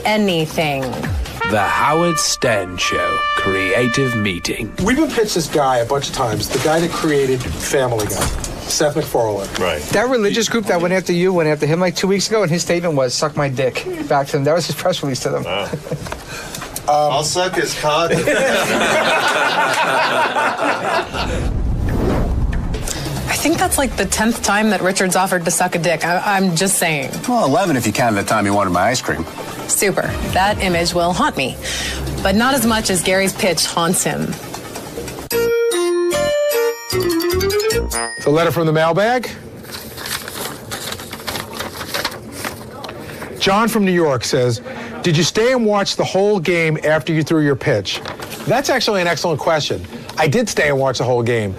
Anything. The Howard Stern Show Creative Meeting. We've been pitched this guy a bunch of times, the guy that created Family Guy, Seth MacFarlane. Right. That religious group that went after you went after him like 2 weeks ago, and his statement was, suck my dick, back to them. That was his press release to them. I'll suck his cock. I think that's like the 10th time that Richard's offered to suck a dick. I'm just saying. Well, 11 if you count the time you wanted my ice cream. Super. That image will haunt me. But not as much as Gary's pitch haunts him. It's a letter from the mailbag. John from New York says, did you stay and watch the whole game after you threw your pitch? That's actually an excellent question. I did stay and watch the whole game.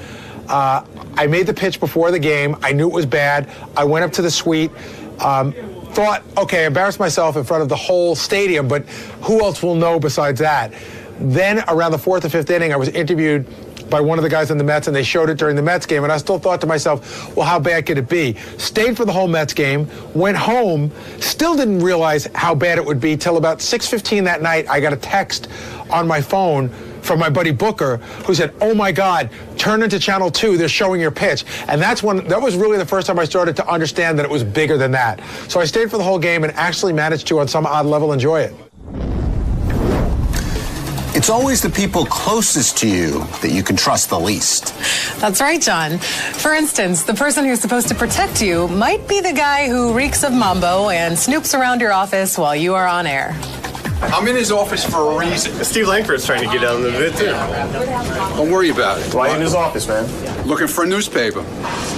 I made the pitch before the game. I knew it was bad. I went up to the suite, thought, okay, I embarrassed myself in front of the whole stadium, but who else will know besides that? Then around the 4th or 5th inning, I was interviewed by one of the guys in the Mets, and they showed it during the Mets game, and I still thought to myself, well, how bad could it be? Stayed for the whole Mets game, went home, still didn't realize how bad it would be till about 6:15 that night. I got a text on my phone from my buddy Booker, who said, oh my God, turn into Channel 2, they're showing your pitch. And that was really the first time I started to understand that it was bigger than that. So I stayed for the whole game and actually managed to, on some odd level, enjoy it. It's always the people closest to you that you can trust the least. That's right, John. For instance, the person who's supposed to protect you might be the guy who reeks of mambo and snoops around your office while you are on air. I'm in his office for a reason. Steve Langford's trying to get out of the bit, too. Don't worry about it. Why in his office, man? Looking for a newspaper.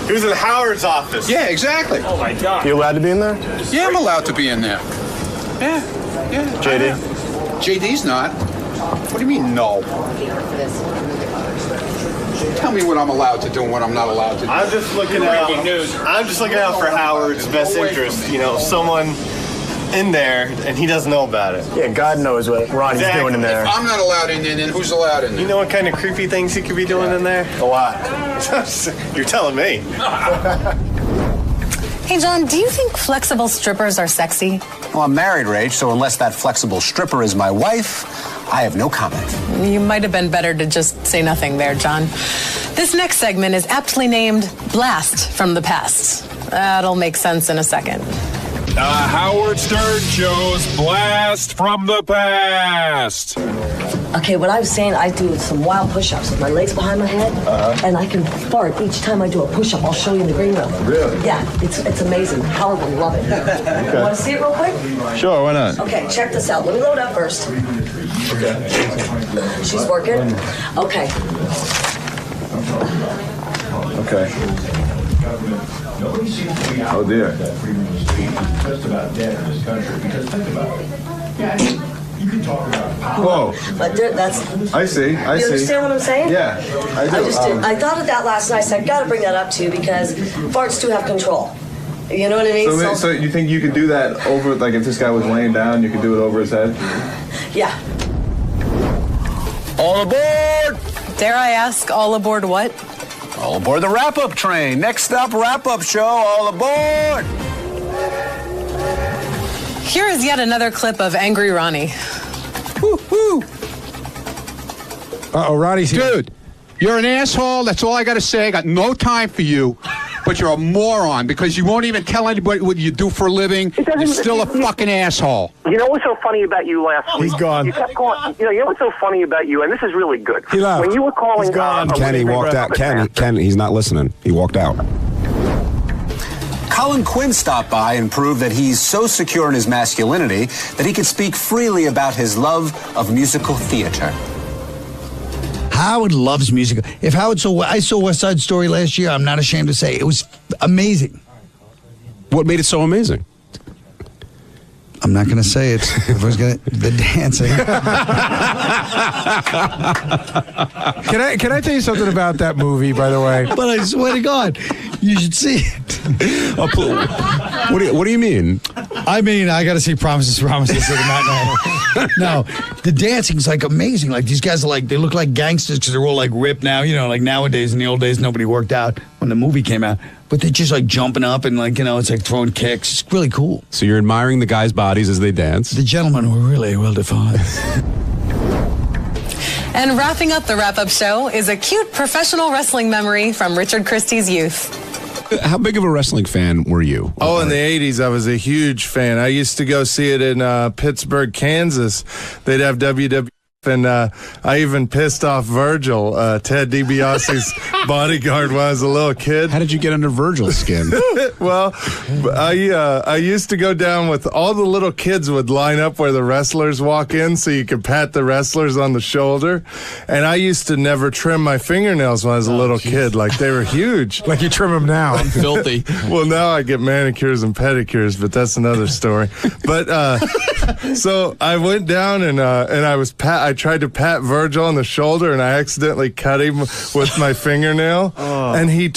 He was in Howard's office. Yeah, exactly. Oh, my God. You allowed to be in there? Yeah, I'm allowed to be in there. Yeah. JD? JD's not. What do you mean, no? Tell me what I'm allowed to do and what I'm not allowed to do. I'm just looking out for Howard's best interest. You know, someone in there, and he doesn't know about it. Yeah, God knows what Ronnie's doing in there. If I'm not allowed in there, then who's allowed in there? You know what kind of creepy things he could be doing in there? A lot. You're telling me. Hey, John, do you think flexible strippers are sexy? Well, I'm married, Rach, so unless that flexible stripper is my wife, I have no comment. You might have been better to just say nothing there, John. This next segment is aptly named Blast from the Past. That'll make sense in a second. The Howard Stern Show's Blast from the Past. Okay, what I was saying, I do some wild push-ups with my legs behind my head, and I can fart each time I do a push-up. I'll show you in the green room. Really? Yeah, it's amazing. Howard will love it. Okay. You want to see it real quick? Sure, why not? Okay, check this out. Let me load up first. Okay. She's working. Okay. Okay. Oh dear. Just about dead in this country because think about it. Yeah, you can talk about power. Whoa. But that's. I see. I you see. understand what I'm saying? Yeah, I do. I thought of that last night, so I got to bring that up too because farts do have control. You know what I mean? So you think you could do that over, like if this guy was laying down, you could do it over his head? Yeah. All aboard! Dare I ask, all aboard what? All aboard the wrap-up train. Next stop, wrap-up show. All aboard! Here is yet another clip of Angry Ronnie. Woo-hoo! Uh-oh, Ronnie's here. Dude, you're an asshole. That's all I got to say. I got no time for you. But you're a moron because you won't even tell anybody what you do for a living. You're still a fucking asshole. You know what's so funny about you last week? He's gone. You kept calling, you know what's so funny about you, and this is really good. He left. When you were calling... He's gone. Kenny walked out. Kenny, he's not listening. He walked out. Colin Quinn stopped by and proved that he's so secure in his masculinity that he can speak freely about his love of musical theater. Howard loves music. If Howard I saw West Side Story last year. I'm not ashamed to say it was amazing. What made it so amazing? I'm not going to say it. If I was going to, the dancing. Can I tell you something about that movie, by the way? But I swear to God, you should see it. What do you mean? I mean, I got to see Promises at the matinee. No, the dancing's like amazing. Like these guys are like, they look like gangsters because they're all like ripped now. You know, like nowadays, in the old days, nobody worked out when the movie came out. But they're just like jumping up and like, you know, it's like throwing kicks. It's really cool. So you're admiring the guys' bodies as they dance? The gentlemen were really well defined. And wrapping up the wrap-up show is a cute professional wrestling memory from Richard Christie's youth. How big of a wrestling fan were you? Oh, in the 80s, I was a huge fan. I used to go see it in Pittsburgh, Kansas. They'd have WWF, and I even pissed off Virgil, Ted DiBiase's bodyguard when I was a little kid. How did you get under Virgil's skin? Well, I used to go down with all the little kids would line up where the wrestlers walk in so you could pat the wrestlers on the shoulder. And I used to never trim my fingernails when I was a little kid. Like, they were huge. Like you trim them now. I'm filthy. Well, now I get manicures and pedicures, but that's another story. But so I went down and I tried to pat Virgil on the shoulder, and I accidentally cut him with my fingernail. Oh. And he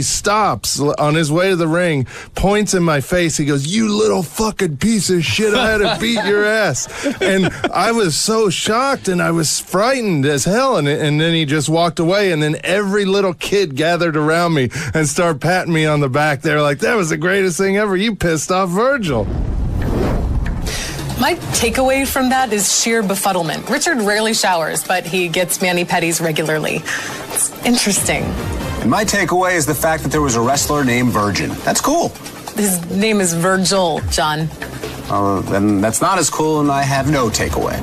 stops on his way to the ring, points in my face. He goes, "You little fucking piece of shit, I had to beat your ass." And I was so shocked, and I was frightened as hell. And then he just walked away, and then every little kid gathered around me and started patting me on the back. They were like, "That was the greatest thing ever. You pissed off Virgil." My takeaway from that is sheer befuddlement. Richard rarely showers, but he gets mani-pedis regularly. It's interesting. And my takeaway is the fact that there was a wrestler named Virgin. That's cool. His name is Virgil, John. Then that's not as cool, and I have no takeaway.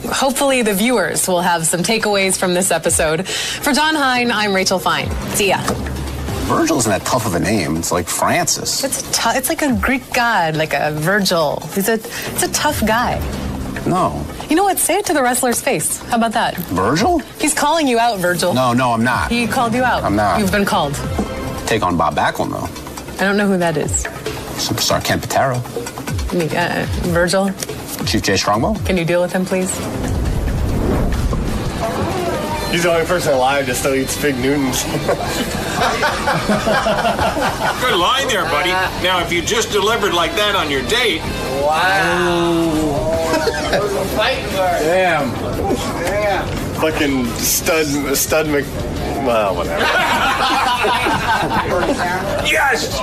Hopefully the viewers will have some takeaways from this episode. For John Hine, I'm Rachel Fine. See ya. Virgil isn't that tough of a name. It's like Francis. It's like a Greek god, like a Virgil. He's a tough guy. No. You know what? Say it to the wrestler's face. How about that? Virgil? He's calling you out, Virgil. No, I'm not. He called you out. I'm not. You've been called. Take on Bob Backlund, though. I don't know who that is. Superstar Ken Patera. Virgil? Chief Jay Strongbow? Can you deal with him, please? He's the only person alive that still eats Fig Newtons. Good line there, buddy. Now, if you just delivered like that on your date... Wow. That was a fight card. Damn. Fucking stud Mc... Well, whatever. Yes!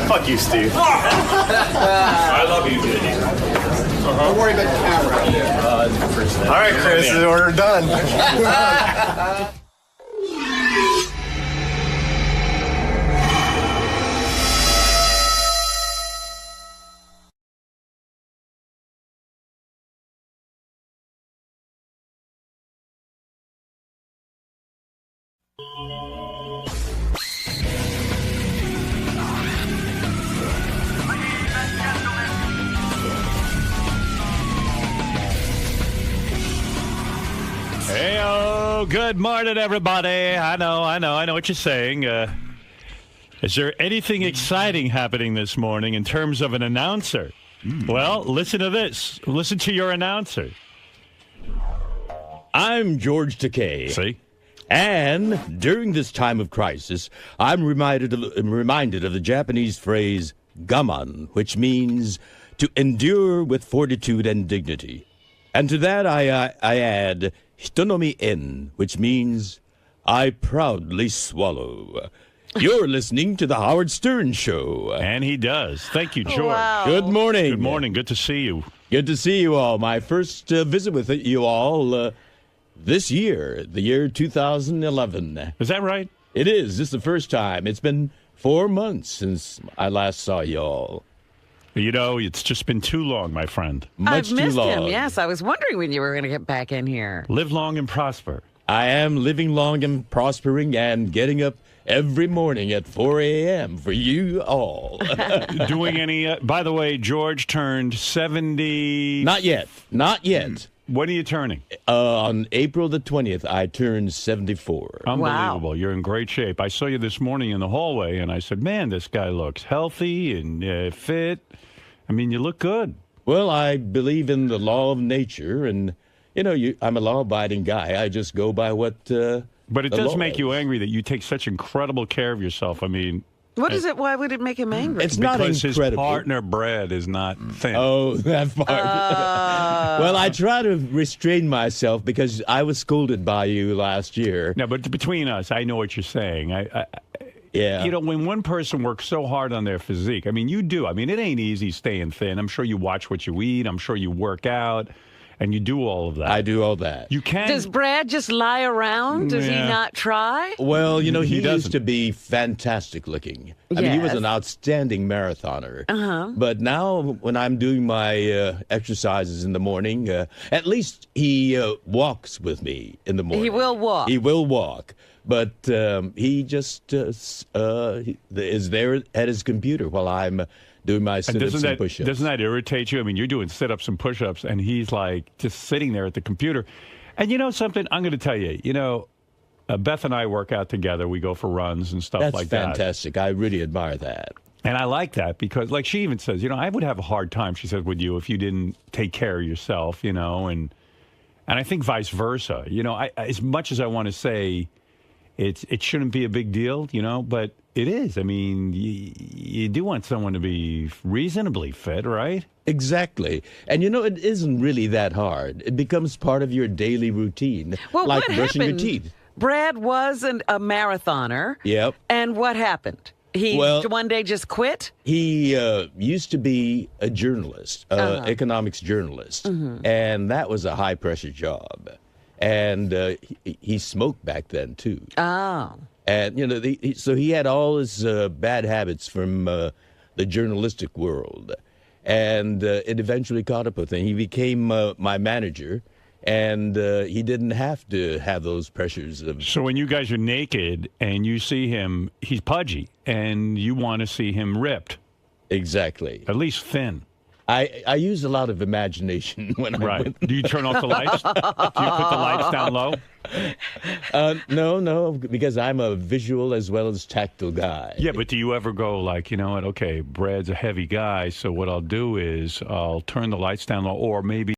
Fuck you, Steve. I love you, Judy. Don't worry about the camera. All right, Chris, the order done. Hey, good morning, everybody. I know what you're saying. Is there anything exciting happening this morning in terms of an announcer? Well, listen to this. Listen to your announcer. I'm George Takei. See? And during this time of crisis, I'm reminded of the Japanese phrase gaman, which means to endure with fortitude and dignity. And to that I add hitonomi en, which means I proudly swallow. You're listening to the Howard Stern Show. And he does. Thank you, George. Wow. Good morning. Good morning. Good to see you. Good to see you all. My first visit with you all this year, the year 2011. Is that right? It is. This is the first time. It's been 4 months since I last saw you all. You know, it's just been too long, my friend. Much I've missed too long. him, yes. I was wondering when you were going to get back in here. Live long and prosper. I am living long and prospering and getting up every morning at 4 a.m. for you all. Doing any... by the way, George turned 70... Not yet. When are you turning? On April the 20th, I turned 74. Unbelievable. Wow. You're in great shape. I saw you this morning in the hallway, and I said, man, this guy looks healthy and fit. I mean, you look good. Well, I believe in the law of nature, and, I'm a law-abiding guy. I just go by what But it does make you angry that you take such incredible care of yourself. I mean... What is it? Why would it make him angry? It's not because incredible. His partner, Brad, is not thin. Oh, that part. Well, I try to restrain myself because I was scolded by you last year. No, but between us, I know what you're saying. Yeah. When one person works so hard on their physique, I mean, you do. I mean, it ain't easy staying thin. I'm sure you watch what you eat. I'm sure you work out. And you do all of that. I do all that. You can. Does Brad just lie around? Does he not try? Well, he used to be fantastic looking. I mean, he was an outstanding marathoner. Uh-huh. But now when I'm doing my exercises in the morning, at least he walks with me in the morning. He will walk. He will walk. But he just is there at his computer while I'm doing my sit-ups and push-ups. Doesn't that irritate you? I mean, you're doing sit-ups and push-ups, and he's like just sitting there at the computer. And you know something? I'm going to tell you. Beth and I work out together. We go for runs and stuff like that. That's fantastic. I really admire that. And I like that because, like she even says, I would have a hard time, she says, with you if you didn't take care of yourself, and I think vice versa. As much as I want to say it shouldn't be a big deal, but it is. I mean, you do want someone to be reasonably fit, right? Exactly. And it isn't really that hard. It becomes part of your daily routine, well, like what brushing happened? your teeth. Brad was a marathoner. Yep. And what happened? He one day just quit? He used to be a journalist, economics journalist, and that was a high-pressure job. And he smoked back then, too. Oh. And, so he had all his bad habits from the journalistic world. And it eventually caught up with him. He became my manager, and he didn't have to have those pressures. So when you guys are naked and you see him, he's pudgy, and you want to see him ripped. Exactly. At least thin. I use a lot of imagination when I went. Do you turn off the lights? Do you put the lights down low? No, because I'm a visual as well as tactile guy. Yeah, but do you ever go like, you know what, okay, Brad's a heavy guy, so what I'll do is I'll turn the lights down low, or maybe